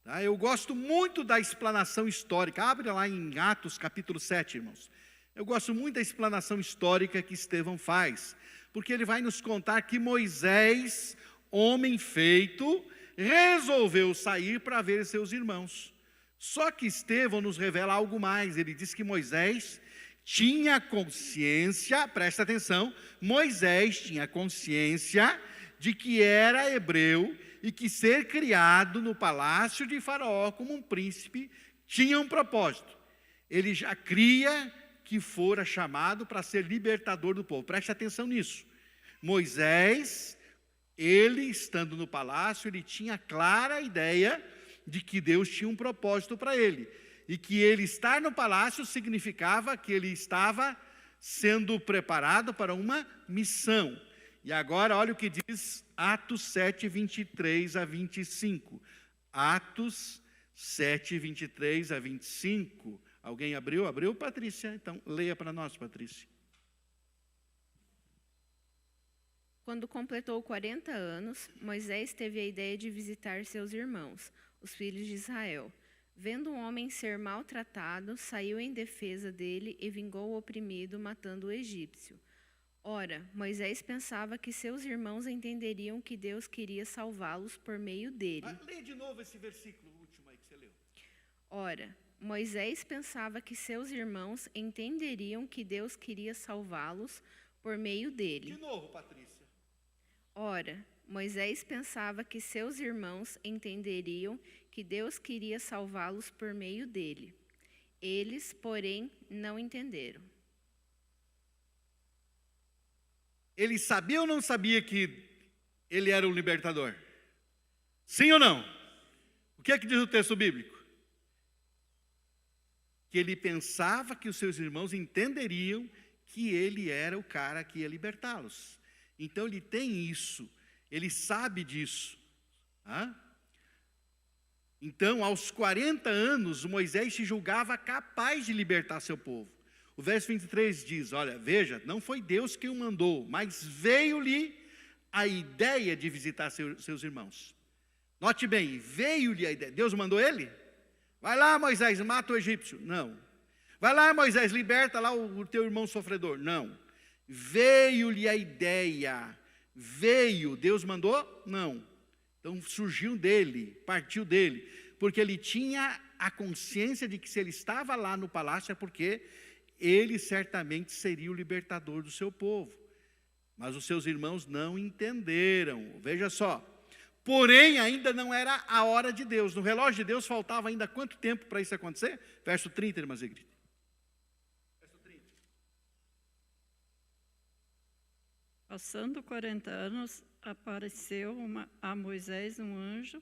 Tá? Eu gosto muito da explanação histórica. Abre lá em Atos capítulo 7, irmãos. Eu gosto muito da explanação histórica que Estevão faz, porque ele vai nos contar que Moisés, homem feito, resolveu sair para ver seus irmãos. Só que Estevão nos revela algo mais. Ele diz que Moisés tinha consciência, presta atenção, Moisés tinha consciência de que era hebreu e que ser criado no palácio de Faraó como um príncipe tinha um propósito. Ele já cria que fora chamado para ser libertador do povo. Preste atenção nisso. Moisés, ele estando no palácio, ele tinha clara ideia de que Deus tinha um propósito para ele. E que ele estar no palácio significava que ele estava sendo preparado para uma missão. E agora, olha o que diz Atos 7, 23 a 25. Atos 7, 23 a 25. Alguém abriu? Abriu, Patrícia? Então, leia para nós, Patrícia. Quando completou 40 anos, Moisés teve a ideia de visitar seus irmãos, os filhos de Israel. Vendo um homem ser maltratado, saiu em defesa dele e vingou o oprimido, matando o egípcio. Ora, Moisés pensava que seus irmãos entenderiam que Deus queria salvá-los por meio dele. Leia de novo esse versículo último aí que você leu. Ora, Moisés pensava que seus irmãos entenderiam que Deus queria salvá-los por meio dele. De novo, Patrícia. Ora, Moisés pensava que seus irmãos entenderiam que Deus queria salvá-los por meio dele. Eles, porém, não entenderam. Ele sabia ou não sabia que ele era o libertador? Sim ou não? O que é que diz o texto bíblico? Que ele pensava que os seus irmãos entenderiam que ele era o cara que ia libertá-los. Então ele tem isso, ele sabe disso. Então, aos 40 anos, Moisés se julgava capaz de libertar seu povo. O verso 23 diz, olha, veja, não foi Deus quem o mandou, mas veio-lhe a ideia de visitar seus irmãos. Note bem, veio-lhe a ideia. Deus mandou ele? Vai lá, Moisés, mata o egípcio. Não. Vai lá, Moisés, liberta lá o teu irmão sofredor. Não. Veio-lhe a ideia. Veio. Deus mandou? Não. Então surgiu dele, partiu dele. Porque ele tinha a consciência de que se ele estava lá no palácio é porque ele certamente seria o libertador do seu povo. Mas os seus irmãos não entenderam. Veja só. Porém, ainda não era a hora de Deus. No relógio de Deus faltava ainda quanto tempo para isso acontecer? Verso 30, irmã Zegrid. Verso 30. Passando 40 anos, apareceu a Moisés um anjo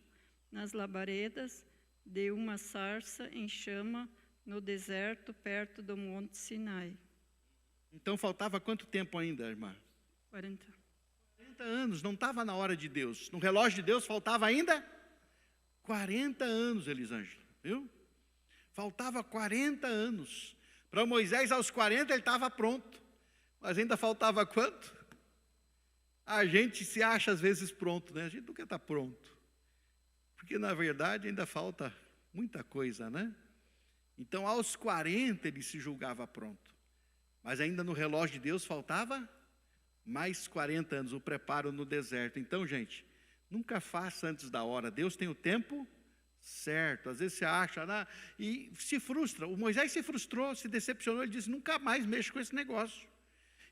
nas labaredas de uma sarça em chama no deserto, perto do Monte Sinai. Então faltava quanto tempo ainda, irmã? 40 anos, não estava na hora de Deus. No relógio de Deus faltava ainda 40 anos, Elisângela, viu? Faltava 40 anos. Para Moisés, aos 40, ele estava pronto. Mas ainda faltava quanto? A gente se acha às vezes pronto, né? A gente nunca está pronto. Porque, na verdade, ainda falta muita coisa, né? Então, aos 40, ele se julgava pronto. Mas ainda no relógio de Deus faltava mais 40 anos, o preparo no deserto. Então, gente, nunca faça antes da hora. Deus tem o tempo certo. Às vezes você acha, e se frustra. O Moisés se frustrou, se decepcionou. Ele disse, nunca mais mexo com esse negócio.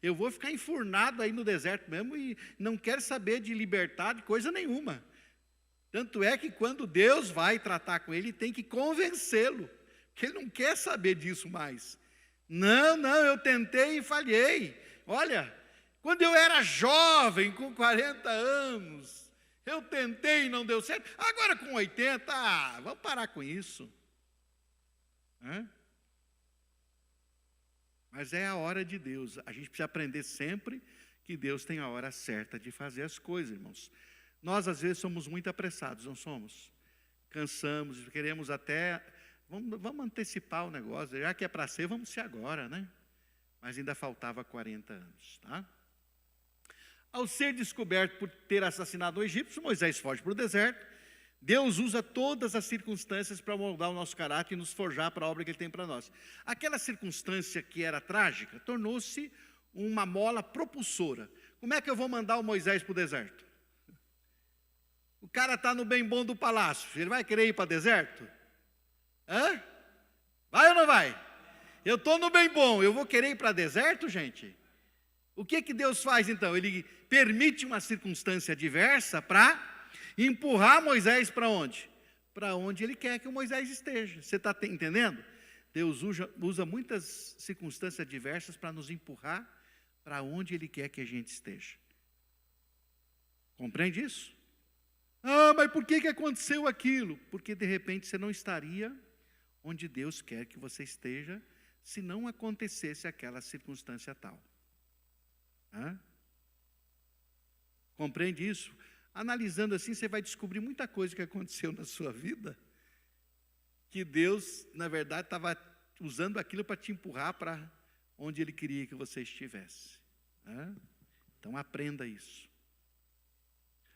Eu vou ficar enfurnado aí no deserto mesmo e não quero saber de libertar de coisa nenhuma. Tanto é que quando Deus vai tratar com ele, tem que convencê-lo. Porque ele não quer saber disso mais. Não, eu tentei e falhei. Olha, quando eu era jovem, com 40 anos, eu tentei e não deu certo. Agora com 80, vamos parar com isso. Mas é a hora de Deus. A gente precisa aprender sempre que Deus tem a hora certa de fazer as coisas, irmãos. Nós, às vezes, somos muito apressados, não somos? Cansamos, queremos até... Vamos antecipar o negócio. Já que é para ser, vamos ser agora, né? Mas ainda faltava 40 anos, tá? Ao ser descoberto por ter assassinado o egípcio, Moisés foge para o deserto. Deus usa todas as circunstâncias para moldar o nosso caráter e nos forjar para a obra que Ele tem para nós. Aquela circunstância que era trágica, tornou-se uma mola propulsora. Como é que eu vou mandar o Moisés para o deserto? O cara está no bem bom do palácio, ele vai querer ir para o deserto? Vai ou não vai? Eu estou no bem bom, eu vou querer ir para o deserto, gente? O que Deus faz então? Ele permite uma circunstância adversa para empurrar Moisés para onde? Para onde Ele quer que o Moisés esteja. Você está entendendo? Deus usa muitas circunstâncias adversas para nos empurrar para onde Ele quer que a gente esteja. Compreende isso? Ah, mas por que aconteceu aquilo? Porque de repente você não estaria onde Deus quer que você esteja, se não acontecesse aquela circunstância tal. Hã? Compreende isso? Analisando assim, você vai descobrir muita coisa que aconteceu na sua vida, que Deus, na verdade, estava usando aquilo para te empurrar para onde Ele queria que você estivesse. Hã? Então aprenda isso.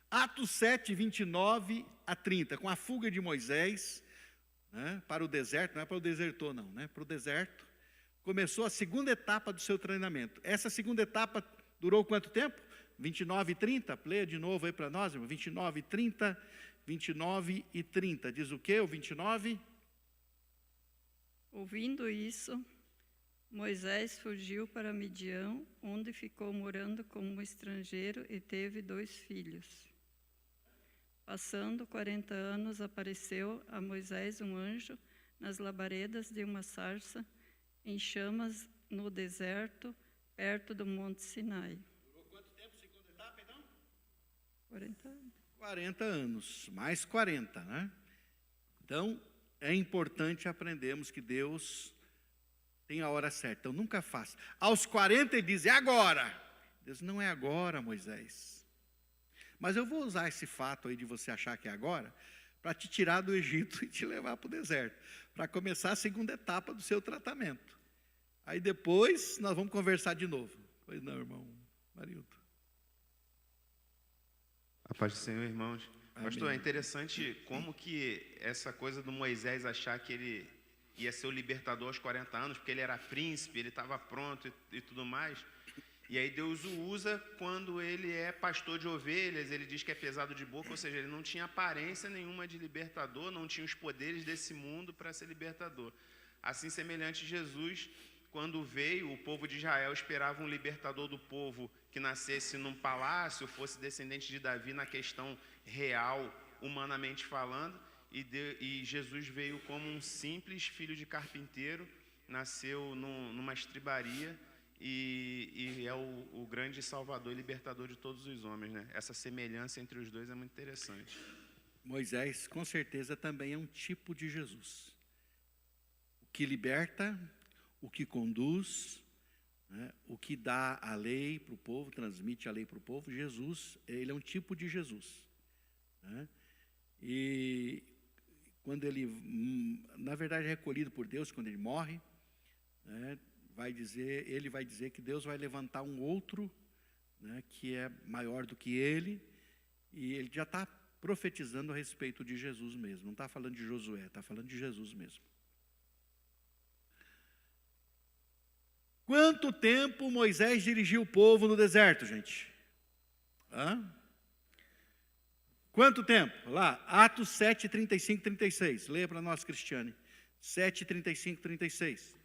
Atos 7, 29 a 30, com a fuga de Moisés, né, para o deserto, não é para o desertor não, né, para o deserto, começou a segunda etapa do seu treinamento. Essa segunda etapa durou quanto tempo? 29 e 30, leia de novo aí para nós, 29 e 30, 29 e 30, diz o quê, o 29? Ouvindo isso, Moisés fugiu para Midian, onde ficou morando como estrangeiro e teve 2 filhos. Passando 40 anos, apareceu a Moisés um anjo nas labaredas de uma sarça em chamas no deserto, perto do Monte Sinai. Durou quanto tempo, segunda etapa, então? 40 anos. 40 anos, mais 40, né? Então, é importante aprendermos que Deus tem a hora certa. Então, nunca faça. Aos 40 ele diz, é agora. Deus, não é agora, Moisés. Mas eu vou usar esse fato aí de você achar que é agora, para te tirar do Egito e te levar para o deserto, para começar a segunda etapa do seu tratamento. Aí depois nós vamos conversar de novo. Pois não, irmão Marildo. A paz do Senhor, irmãos. Amém. Pastor, é interessante como que essa coisa do Moisés achar que ele ia ser o libertador aos 40 anos, porque ele era príncipe, ele estava pronto e tudo mais. E aí Deus o usa quando ele é pastor de ovelhas, ele diz que é pesado de boca, ou seja, ele não tinha aparência nenhuma de libertador, não tinha os poderes desse mundo para ser libertador. Assim, semelhante Jesus, quando veio, o povo de Israel esperava um libertador do povo que nascesse num palácio, fosse descendente de Davi na questão real, humanamente falando, e Jesus veio como um simples filho de carpinteiro, nasceu numa estribaria, e é o grande salvador e libertador de todos os homens, né? Essa semelhança entre os dois é muito interessante. Moisés, com certeza, também é um tipo de Jesus. O que liberta, o que conduz, né? O que dá a lei para o povo, transmite a lei para o povo. Jesus, ele é um tipo de Jesus, né? E quando ele, na verdade, é recolhido por Deus, quando ele morre, né? Ele vai dizer que Deus vai levantar um outro, né, que é maior do que ele, e ele já está profetizando a respeito de Jesus mesmo, não está falando de Josué, está falando de Jesus mesmo. Quanto tempo Moisés dirigiu o povo no deserto, gente? Quanto tempo? Lá, Atos 7, 35, 36, leia para nós, Cristiane, 7, 35, 36.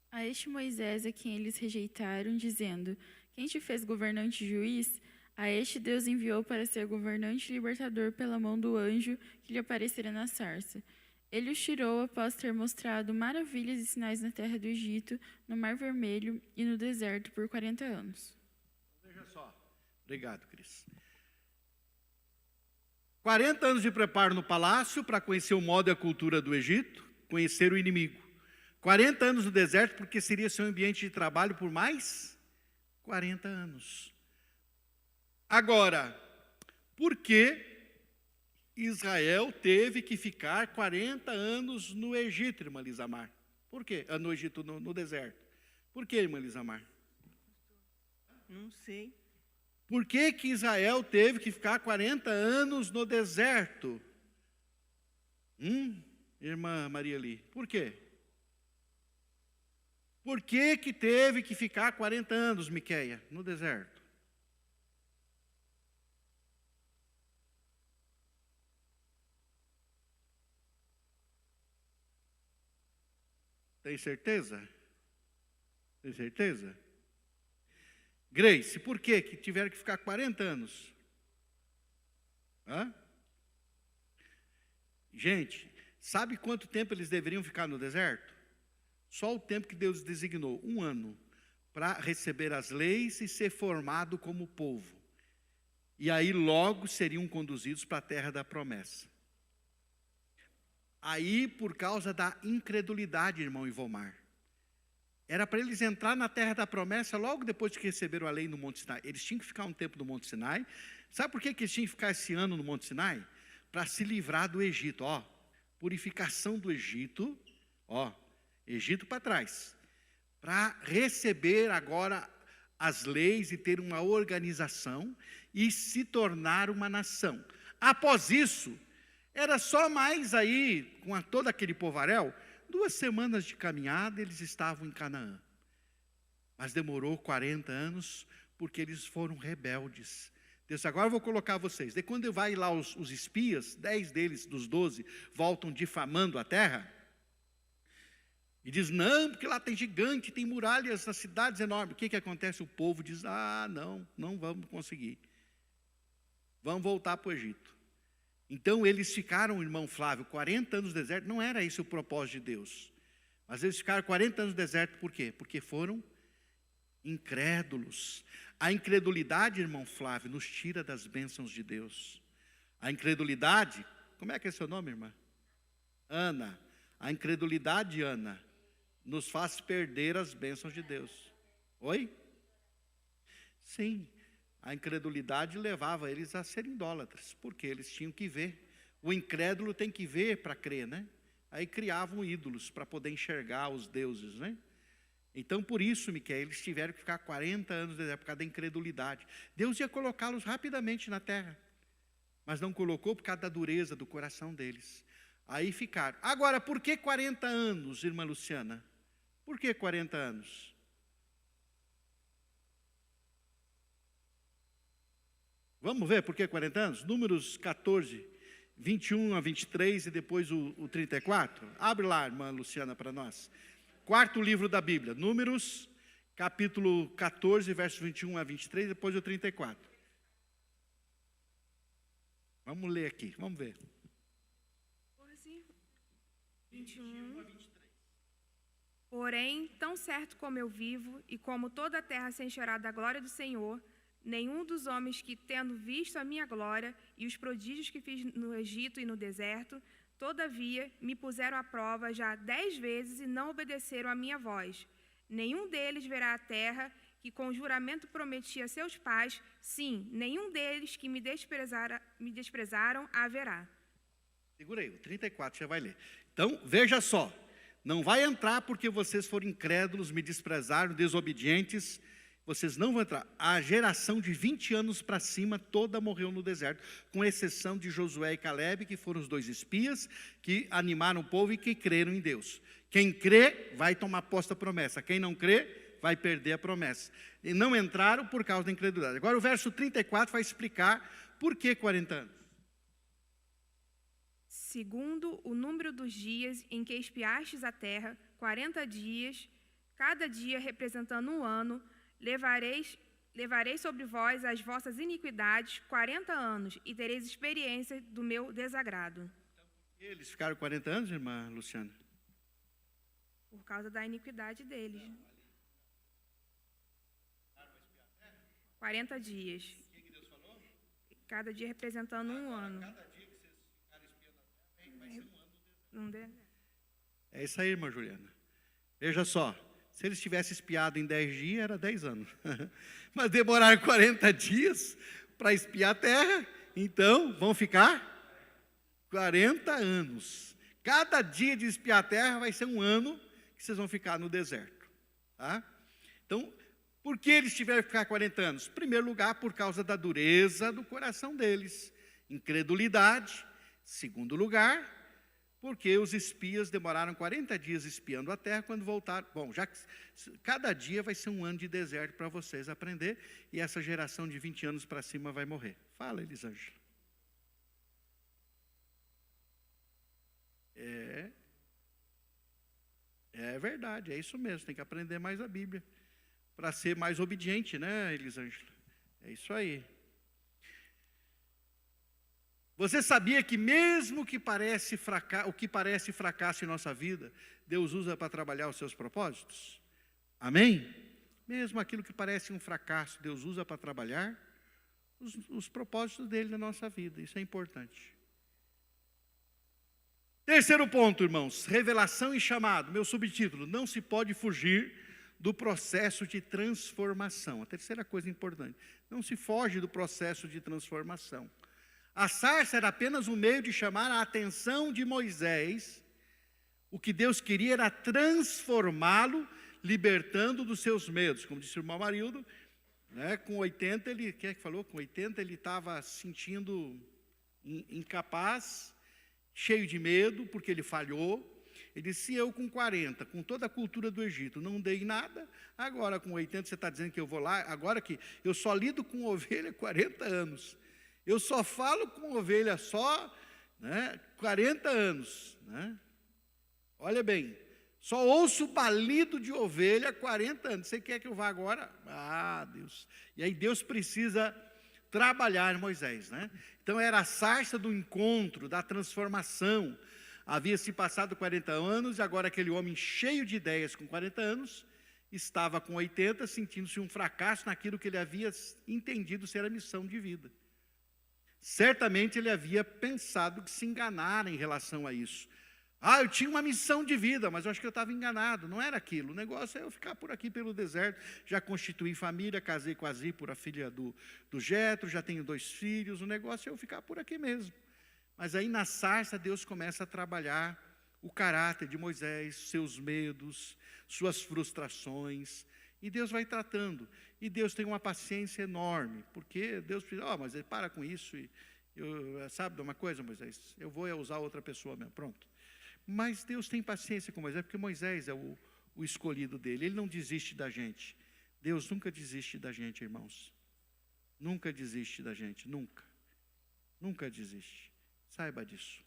A este Moisés a quem eles rejeitaram, dizendo, quem te fez governante e juiz? A este Deus enviou para ser governante e libertador pela mão do anjo que lhe aparecera na sarça. Ele os tirou após ter mostrado maravilhas e sinais na terra do Egito, no Mar Vermelho e no deserto por 40 anos. Veja só. Obrigado, Cris. 40 anos de preparo no palácio para conhecer o modo e a cultura do Egito, conhecer o inimigo. 40 anos no deserto, porque seria seu ambiente de trabalho por mais 40 anos. Agora, por que Israel teve que ficar 40 anos no Egito, irmã Lisamar? Por quê? No Egito, no deserto. Por que, irmã Lisamar? Não sei. Por que que Israel teve que ficar 40 anos no deserto? Irmã Maria Li, por quê? Por que que teve que ficar 40 anos, Miqueia, no deserto? Tem certeza? Tem certeza? Grace, por que que tiveram que ficar 40 anos? Gente, sabe quanto tempo eles deveriam ficar no deserto? Só o tempo que Deus designou, 1 ano, para receber as leis e ser formado como povo. e aí logo seriam conduzidos para a terra da promessa. Aí, por causa da incredulidade, irmão Ivomar, era para eles entrar na terra da promessa logo depois que receberam a lei no Monte Sinai. Eles tinham que ficar um tempo no Monte Sinai. Sabe por que eles tinham que ficar esse ano no Monte Sinai? Para se livrar do Egito. Ó, purificação do Egito, ó, Egito para trás. Para receber agora as leis e ter uma organização e se tornar uma nação. Após isso, era só mais aí, com todo aquele povaréu, 2 semanas de caminhada, eles estavam em Canaã. Mas demorou 40 anos, porque eles foram rebeldes. Deus, agora eu vou colocar vocês. Daí quando vai lá os espias, 10 deles, dos 12, voltam difamando a terra, e diz, não, porque lá tem gigante, tem muralhas, as cidades enormes. O que acontece? O povo diz, não vamos conseguir. Vamos voltar para o Egito. Então, eles ficaram, irmão Flávio, 40 anos no deserto. Não era esse o propósito de Deus. Mas eles ficaram 40 anos no deserto, por quê? Porque foram incrédulos. A incredulidade, irmão Flávio, nos tira das bênçãos de Deus. A incredulidade, como é que é seu nome, irmã? Ana. A incredulidade, Ana, nos faz perder as bênçãos de Deus. Oi? Sim. A incredulidade levava eles a serem idólatras, porque eles tinham que ver. O incrédulo tem que ver para crer, né? Aí criavam ídolos para poder enxergar os deuses, né? Então, por isso, Miquel, eles tiveram que ficar 40 anos por causa da incredulidade. Deus ia colocá-los rapidamente na terra, mas não colocou por causa da dureza do coração deles. Aí ficaram. Agora, por que 40 anos, irmã Luciana? Por que 40 anos? Vamos ver por que 40 anos? Números 14, 21 a 23 e depois o 34. Abre lá, irmã Luciana, para nós. 4º livro da Bíblia, Números, capítulo 14, versos 21 a 23, depois o 34. Vamos ler aqui, vamos ver. 21 a 23. Porém, tão certo como eu vivo, e como toda a terra se encherá da glória do Senhor, nenhum dos homens que, tendo visto a minha glória e os prodígios que fiz no Egito e no deserto, todavia me puseram à prova já 10 vezes e não obedeceram à minha voz. Nenhum deles verá a terra que com juramento prometi a seus pais, sim, nenhum deles que me desprezaram haverá. Segura aí, o 34 já vai ler. Então, veja só, não vai entrar porque vocês foram incrédulos, me desprezaram, desobedientes. Vocês não vão entrar. A geração de 20 anos para cima toda morreu no deserto, com exceção de Josué e Caleb, que foram os 2 espias que animaram o povo e que creram em Deus. Quem crê vai tomar posse da promessa. Quem não crê vai perder a promessa. E não entraram por causa da incredulidade. Agora o verso 34 vai explicar por que 40 anos. Segundo o número dos dias em que espiastes a terra, 40 dias, cada dia representando um ano, levarei sobre vós as vossas iniquidades 40 anos, e tereis experiência do meu desagrado. Eles ficaram 40 anos, irmã Luciana? Por causa da iniquidade deles. 40 dias. O que Deus falou? Cada dia representando um ano. Cada dia que vocês ficarem espiando a terra, vai ser um ano do deserto. Um É isso aí, irmã Juliana. Veja só. Se eles tivessem espiado em 10 dias, era 10 anos. Mas demoraram 40 dias para espiar a terra, então vão ficar 40 anos. Cada dia de espiar a terra vai ser um ano que vocês vão ficar no deserto. Tá? Então, por que eles tiveram que ficar 40 anos? Em primeiro lugar, por causa da dureza do coração deles. Incredulidade. Segundo lugar, porque os espias demoraram 40 dias espiando a terra, quando voltaram. Bom, já que cada dia vai ser um ano de deserto para vocês aprender, e essa geração de 20 anos para cima vai morrer. Fala, Elisângela. É verdade, é isso mesmo, tem que aprender mais a Bíblia, para ser mais obediente, né, Elisângela? É isso aí. Você sabia que mesmo o que parece fracasso em nossa vida, Deus usa para trabalhar os seus propósitos? Amém? Mesmo aquilo que parece um fracasso, Deus usa para trabalhar os propósitos dele na nossa vida. Isso é importante. Terceiro ponto, irmãos, revelação e chamado. Meu subtítulo: não se pode fugir do processo de transformação. A terceira coisa importante: não se foge do processo de transformação. A sarça era apenas um meio de chamar a atenção de Moisés. O que Deus queria era transformá-lo, libertando dos seus medos. Como disse o irmão Amarildo, né, com 80 ele, quem é que falou? Com 80 ele estava se sentindo incapaz, cheio de medo, porque ele falhou. Ele disse: se eu com 40, com toda a cultura do Egito, não dei nada, agora com 80 você está dizendo que eu vou lá, agora que eu só lido com ovelha há 40 anos, eu só falo com ovelha só, né, 40 anos, né? Olha bem, só ouço balido de ovelha há 40 anos, você quer que eu vá agora? Ah, Deus. E aí Deus precisa trabalhar Moisés, né? Então era a sarça do encontro, da transformação. Havia se passado 40 anos e agora aquele homem cheio de ideias com 40 anos estava com 80, sentindo-se um fracasso naquilo que ele havia entendido ser a missão de vida. Certamente ele havia pensado que se enganara em relação a isso. Ah, eu tinha uma missão de vida, mas eu acho que eu estava enganado, não era aquilo. O negócio é eu ficar por aqui pelo deserto, já constituí família, casei com a Zípora, filha do Jetro, já tenho 2 filhos, o negócio é eu ficar por aqui mesmo. Mas aí na sarça Deus começa a trabalhar o caráter de Moisés, seus medos, suas frustrações, e Deus vai tratando. E Deus tem uma paciência enorme, porque Deus precisa, mas ele para com isso, sabe de uma coisa, Moisés? Eu vou usar outra pessoa mesmo, pronto. Mas Deus tem paciência com Moisés, porque Moisés é o escolhido dele, ele não desiste da gente. Deus nunca desiste da gente, irmãos. Nunca desiste da gente, nunca. Nunca desiste. Saiba disso.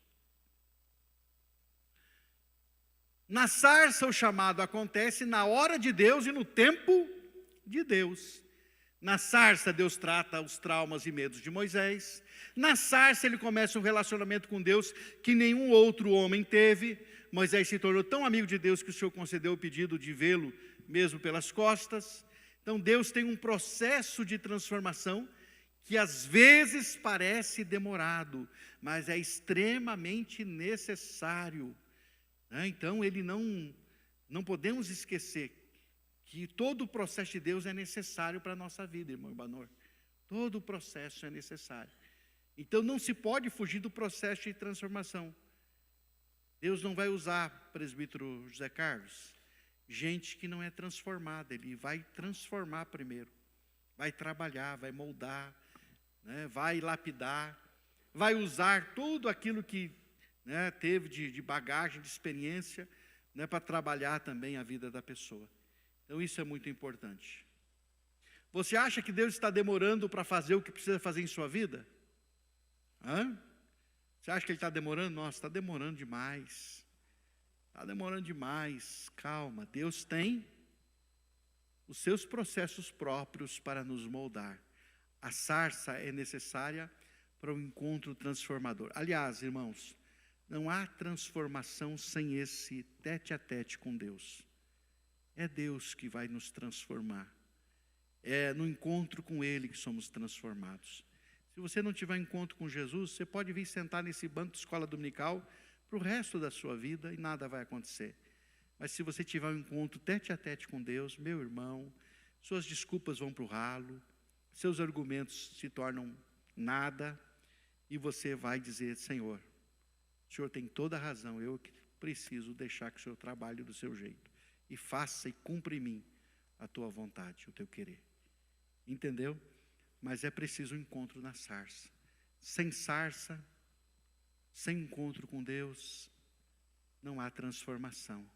Na sarça o chamado acontece na hora de Deus e no tempo de Deus. Na sarça Deus trata os traumas e medos de Moisés. Na sarça ele começa um relacionamento com Deus que nenhum outro homem teve. Moisés se tornou tão amigo de Deus que o Senhor concedeu o pedido de vê-lo mesmo pelas costas. Então Deus tem um processo de transformação que às vezes parece demorado, mas é extremamente necessário. Então ele não podemos esquecer que todo o processo de Deus é necessário para a nossa vida, irmão Ibanor. Todo o processo é necessário. Então não se pode fugir do processo de transformação. Deus não vai usar, presbítero José Carlos, gente que não é transformada. Ele vai transformar primeiro. Vai trabalhar, vai moldar, né, vai lapidar, vai usar tudo aquilo que, né, teve de bagagem, de experiência, né, para trabalhar também a vida da pessoa. Então isso é muito importante. Você acha que Deus está demorando para fazer o que precisa fazer em sua vida? Você acha que Ele está demorando? Nossa, está demorando demais. Está demorando demais. Calma, Deus tem os seus processos próprios para nos moldar. A sarça é necessária para o encontro transformador. Aliás, irmãos, não há transformação sem esse tete-a-tete com Deus. É Deus que vai nos transformar. É no encontro com Ele que somos transformados. Se você não tiver encontro com Jesus, você pode vir sentar nesse banco de escola dominical para o resto da sua vida e nada vai acontecer. Mas se você tiver um encontro tete-a-tete com Deus, meu irmão, suas desculpas vão para o ralo, seus argumentos se tornam nada, e você vai dizer: Senhor, o Senhor tem toda a razão, eu que preciso deixar que o Senhor trabalhe do seu jeito, e faça e cumpra em mim a tua vontade, o teu querer. Entendeu? Mas é preciso um encontro na sarça. Sem sarça, sem encontro com Deus, não há transformação.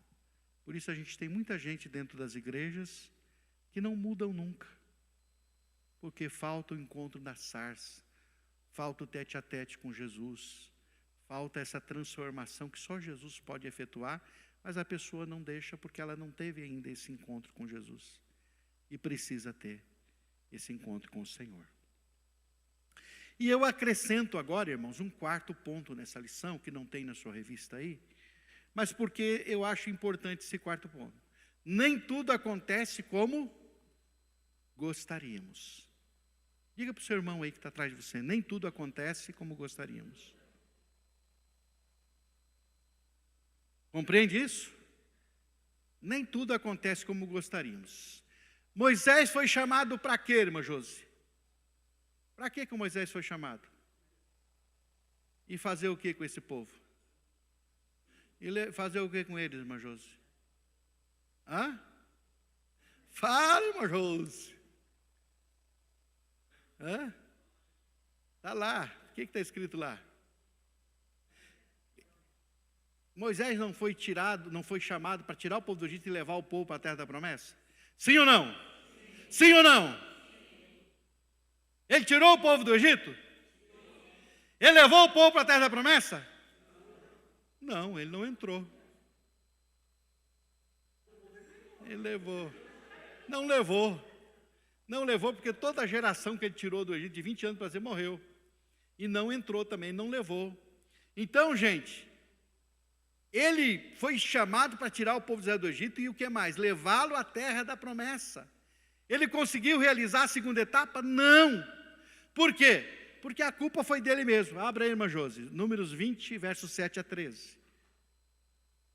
Por isso a gente tem muita gente dentro das igrejas que não mudam nunca, porque falta o encontro na sarça, falta o tete-a-tete com Jesus, falta essa transformação que só Jesus pode efetuar, mas a pessoa não deixa porque ela não teve ainda esse encontro com Jesus, e precisa ter esse encontro com o Senhor. E eu acrescento agora, irmãos, um quarto ponto nessa lição, que não tem na sua revista aí, mas porque eu acho importante esse quarto ponto. Nem tudo acontece como gostaríamos. Diga para o seu irmão aí que está atrás de você, nem tudo acontece como gostaríamos. Compreende isso? Nem tudo acontece como gostaríamos. Moisés foi chamado para quê, irmã Josi? Para que Moisés foi chamado? E fazer o que com esse povo? E fazer o que com eles, irmã Josi? Hã? Fala, irmã Josi. Hã? Está lá. O que está escrito lá? Moisés não foi chamado para tirar o povo do Egito e levar o povo para a terra da promessa? Sim ou não? Sim ou não? Ele tirou o povo do Egito? Ele levou o povo para a terra da promessa? Não, ele não entrou. Ele levou. Não levou. Não levou porque toda a geração que ele tirou do Egito, de 20 anos para ser, morreu. E não entrou também, não levou. Então, gente, ele foi chamado para tirar o povo de Israel do Egito e o que mais? Levá-lo à terra da promessa. Ele conseguiu realizar a segunda etapa? Não. Por quê? Porque a culpa foi dele mesmo. Abra aí, irmã Josi, Números 20, versos 7 a 13.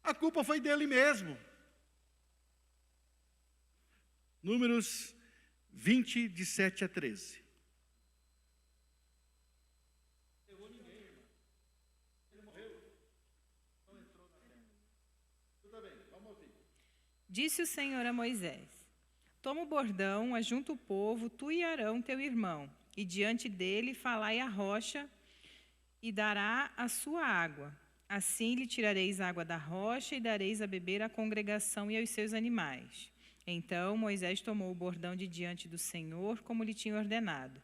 A culpa foi dele mesmo. Números 20, de 7 a 13. Disse o Senhor a Moisés: Toma o bordão, ajunta o povo, tu e Arão, teu irmão, e diante dele falai a rocha, e dará a sua água. Assim lhe tirareis água da rocha, e dareis a beber à congregação e aos seus animais. Então Moisés tomou o bordão de diante do Senhor, como lhe tinha ordenado.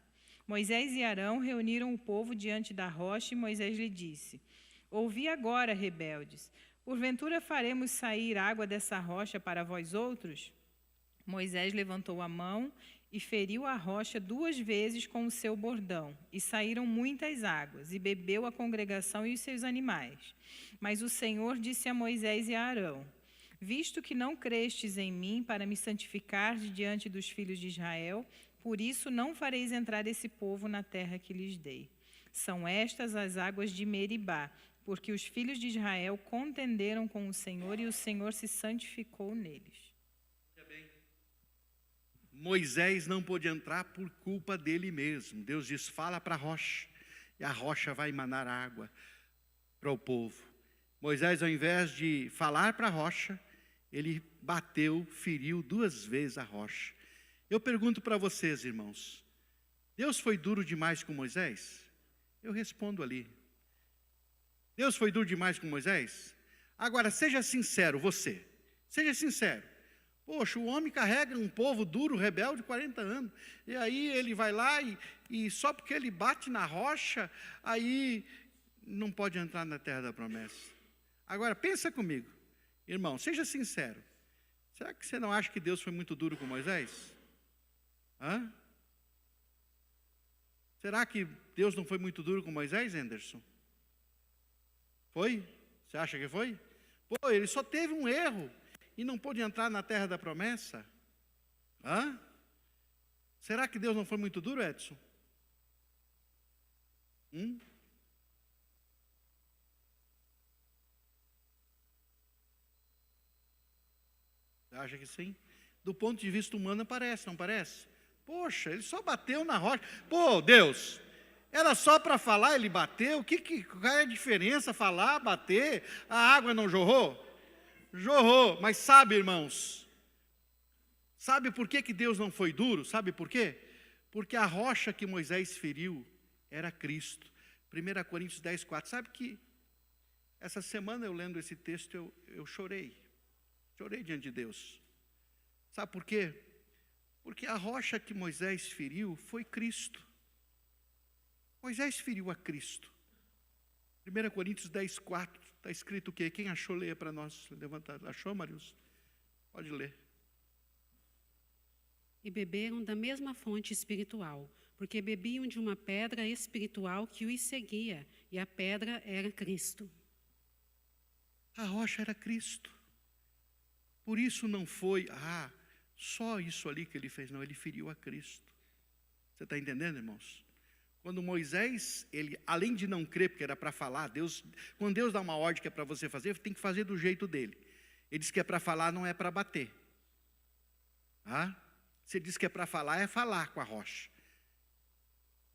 Moisés e Arão reuniram o povo diante da rocha, e Moisés lhe disse: Ouvi agora, rebeldes, porventura faremos sair água dessa rocha para vós outros? Moisés levantou a mão e feriu a rocha 2 vezes com o seu bordão, e saíram muitas águas, e bebeu a congregação e os seus animais. Mas o Senhor disse a Moisés e a Arão: Visto que não crestes em mim para me santificar diante dos filhos de Israel, por isso não fareis entrar esse povo na terra que lhes dei. São estas as águas de Meribá, porque os filhos de Israel contenderam com o Senhor e o Senhor se santificou neles. Moisés não pôde entrar por culpa dele mesmo. Deus diz: fala para a rocha, e a rocha vai emanar água para o povo. Moisés, ao invés de falar para a rocha, ele bateu, feriu 2 vezes a rocha. Eu pergunto para vocês, irmãos, Deus foi duro demais com Moisés? Eu respondo ali. Deus foi duro demais com Moisés? Agora, seja sincero, você. Seja sincero. Poxa, o homem carrega um povo duro, rebelde, 40 anos. E aí ele vai lá e só porque ele bate na rocha, aí não pode entrar na terra da promessa. Agora, pensa comigo. Irmão, seja sincero. Será que você não acha que Deus foi muito duro com Moisés? Hã? Será que Deus não foi muito duro com Moisés, Anderson? Foi? Você acha que foi? Pô, ele só teve um erro e não pôde entrar na terra da promessa. Hã? Será que Deus não foi muito duro, Edson? Você acha que sim? Do ponto de vista humano parece, não parece? Poxa, ele só bateu na rocha. Pô, Deus, era só para falar, ele bateu. Qual é a diferença? Falar, bater, a água não jorrou? Jorrou, mas sabe, irmãos, sabe por que Deus não foi duro? Sabe por quê? Porque a rocha que Moisés feriu era Cristo. 1 Coríntios 10, 4. Sabe que essa semana eu lendo esse texto, eu chorei. Chorei diante de Deus. Sabe por quê? Porque a rocha que Moisés feriu foi Cristo. Moisés feriu a Cristo. 1 Coríntios 10, 4. Está escrito o quê? Quem achou, leia para nós. Levanta. Achou, Marius? Pode ler. E beberam da mesma fonte espiritual, porque bebiam de uma pedra espiritual que os seguia, e a pedra era Cristo. A rocha era Cristo. Por isso não foi, só isso ali que ele fez. Não, ele feriu a Cristo. Você está entendendo, irmãos? Quando Moisés, ele, além de não crer, porque era para falar, quando Deus dá uma ordem que é para você fazer, tem que fazer do jeito dele. Ele diz que é para falar, não é para bater. Se ele diz que é para falar, é falar com a rocha.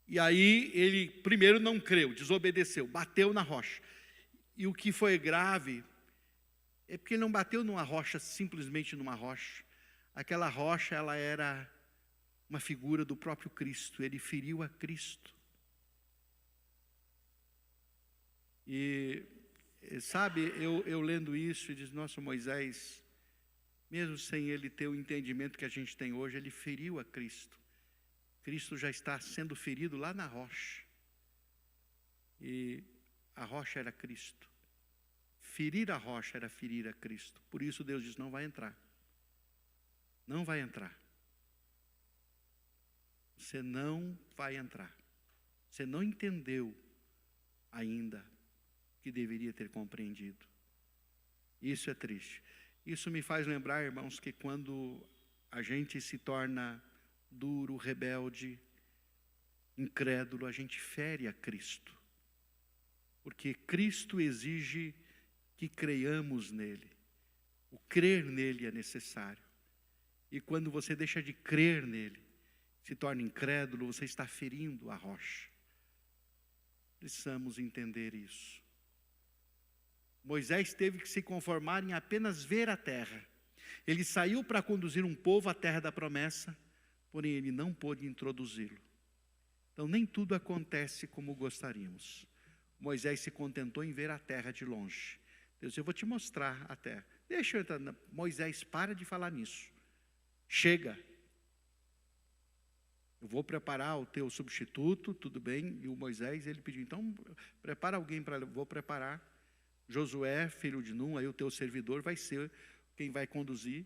E aí ele primeiro não creu, desobedeceu, bateu na rocha. E o que foi grave é porque ele não bateu numa rocha, simplesmente numa rocha. Aquela rocha, ela era uma figura do próprio Cristo. Ele feriu a Cristo. E, sabe, eu lendo isso, e diz, nossa, Moisés, mesmo sem ele ter o entendimento que a gente tem hoje, ele feriu a Cristo. Cristo já está sendo ferido lá na rocha. E a rocha era Cristo. Ferir a rocha era ferir a Cristo. Por isso Deus diz, não vai entrar. Não vai entrar. Você não vai entrar. Você não entendeu ainda que deveria ter compreendido. Isso é triste. Isso me faz lembrar, irmãos, que quando a gente se torna duro, rebelde, incrédulo, a gente fere a Cristo. Porque Cristo exige que creiamos nele. O crer nele é necessário. E quando você deixa de crer nele, se torna incrédulo, você está ferindo a rocha. Precisamos entender isso. Moisés teve que se conformar em apenas ver a terra. Ele saiu para conduzir um povo à terra da promessa, porém ele não pôde introduzi-lo. Então nem tudo acontece como gostaríamos. Moisés se contentou em ver a terra de longe. Deus, eu vou te mostrar a terra. Deixa eu entrar. Moisés, para de falar nisso. Chega. Eu vou preparar o teu substituto, tudo bem? E o Moisés, ele pediu, então, prepara alguém para... Vou preparar. Josué, filho de Num, aí o teu servidor vai ser quem vai conduzir.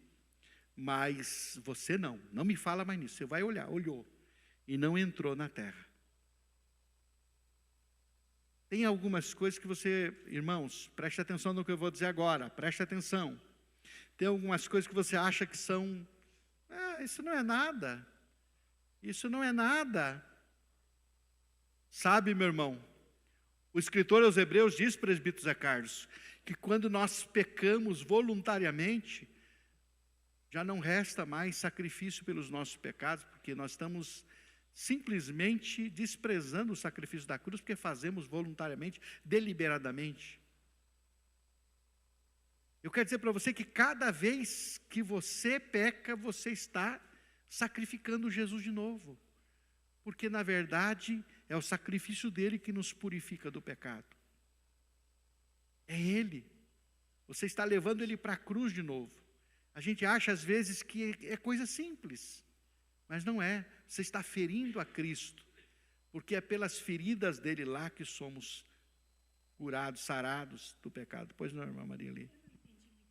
Mas você não me fala mais nisso. Você vai olhar, olhou. E não entrou na terra. Tem algumas coisas que você, irmãos, preste atenção no que eu vou dizer agora, preste atenção. Tem algumas coisas que você acha que são, isso não é nada, isso não é nada. Sabe, meu irmão, o escritor aos Hebreus diz, presbítero Zé Carlos, que quando nós pecamos voluntariamente, já não resta mais sacrifício pelos nossos pecados, porque nós estamos simplesmente desprezando o sacrifício da cruz, porque fazemos voluntariamente, deliberadamente. Eu quero dizer para você que cada vez que você peca, você está sacrificando Jesus de novo. Porque, na verdade, é o sacrifício dele que nos purifica do pecado. É ele. Você está levando ele para a cruz de novo. A gente acha, às vezes, que é coisa simples. Mas não é. Você está ferindo a Cristo. Porque é pelas feridas dele lá que somos curados, sarados do pecado. Pois não, irmã Maria Lee?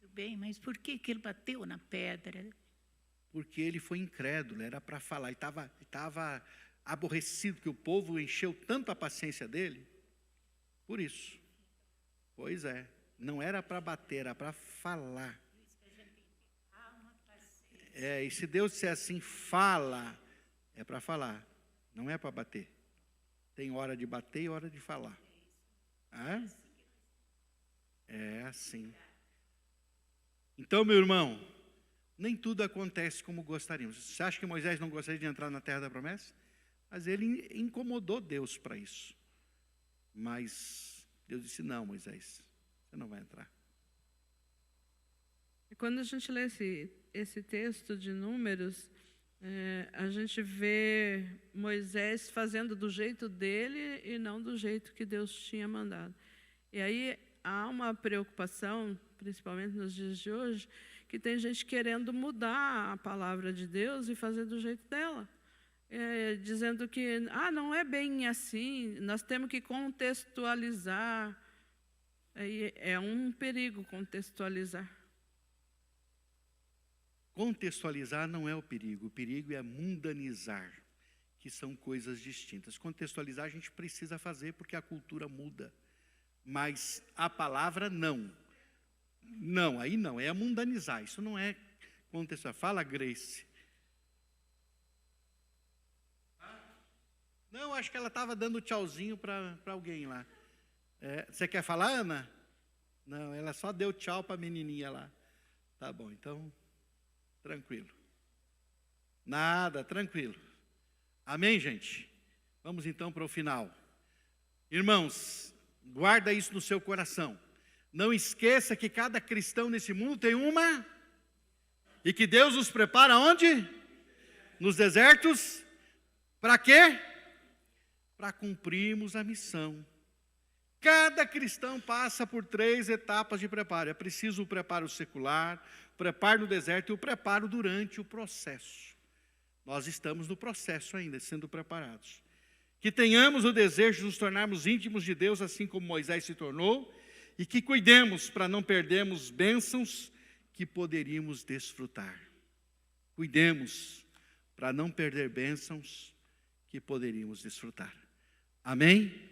Muito bem, mas por que ele bateu na pedra? Porque ele foi incrédulo, era para falar. E estava aborrecido, que o povo encheu tanto a paciência dele. Por isso. Pois é. Não era para bater, era para falar. E se Deus disser assim, fala, é para falar, não é para bater. Tem hora de bater e hora de falar. É assim. Então, meu irmão, nem tudo acontece como gostaríamos. Você acha que Moisés não gostaria de entrar na terra da promessa? Mas ele incomodou Deus para isso. Mas Deus disse, não, Moisés, você não vai entrar. E quando a gente lê esse texto de Números, a gente vê Moisés fazendo do jeito dele e não do jeito que Deus tinha mandado. E aí há uma preocupação, principalmente nos dias de hoje, que tem gente querendo mudar a palavra de Deus e fazer do jeito dela. Dizendo que, não é bem assim, nós temos que contextualizar. É um perigo contextualizar. Contextualizar não é o perigo é mundanizar, que são coisas distintas. Contextualizar a gente precisa fazer porque a cultura muda, mas a palavra não. Não, aí não, é mundanizar, isso não é contextualizar. Fala, Grace. Não, acho que ela estava dando tchauzinho para alguém lá. Você quer falar, Ana? Não, ela só deu tchau para a menininha lá. Tá bom, então, tranquilo. Nada, tranquilo. Amém, gente? Vamos então para o final. Irmãos, guarda isso no seu coração. Não esqueça que cada cristão nesse mundo tem uma... E que Deus nos prepara onde? Nos desertos. Para quê? Para cumprirmos a missão. Cada cristão passa por 3 etapas de preparo. É preciso o preparo secular, o preparo no deserto e o preparo durante o processo. Nós estamos no processo ainda, sendo preparados. Que tenhamos o desejo de nos tornarmos íntimos de Deus, assim como Moisés se tornou, e que cuidemos para não perdermos bênçãos que poderíamos desfrutar. Cuidemos para não perder bênçãos que poderíamos desfrutar. Amém?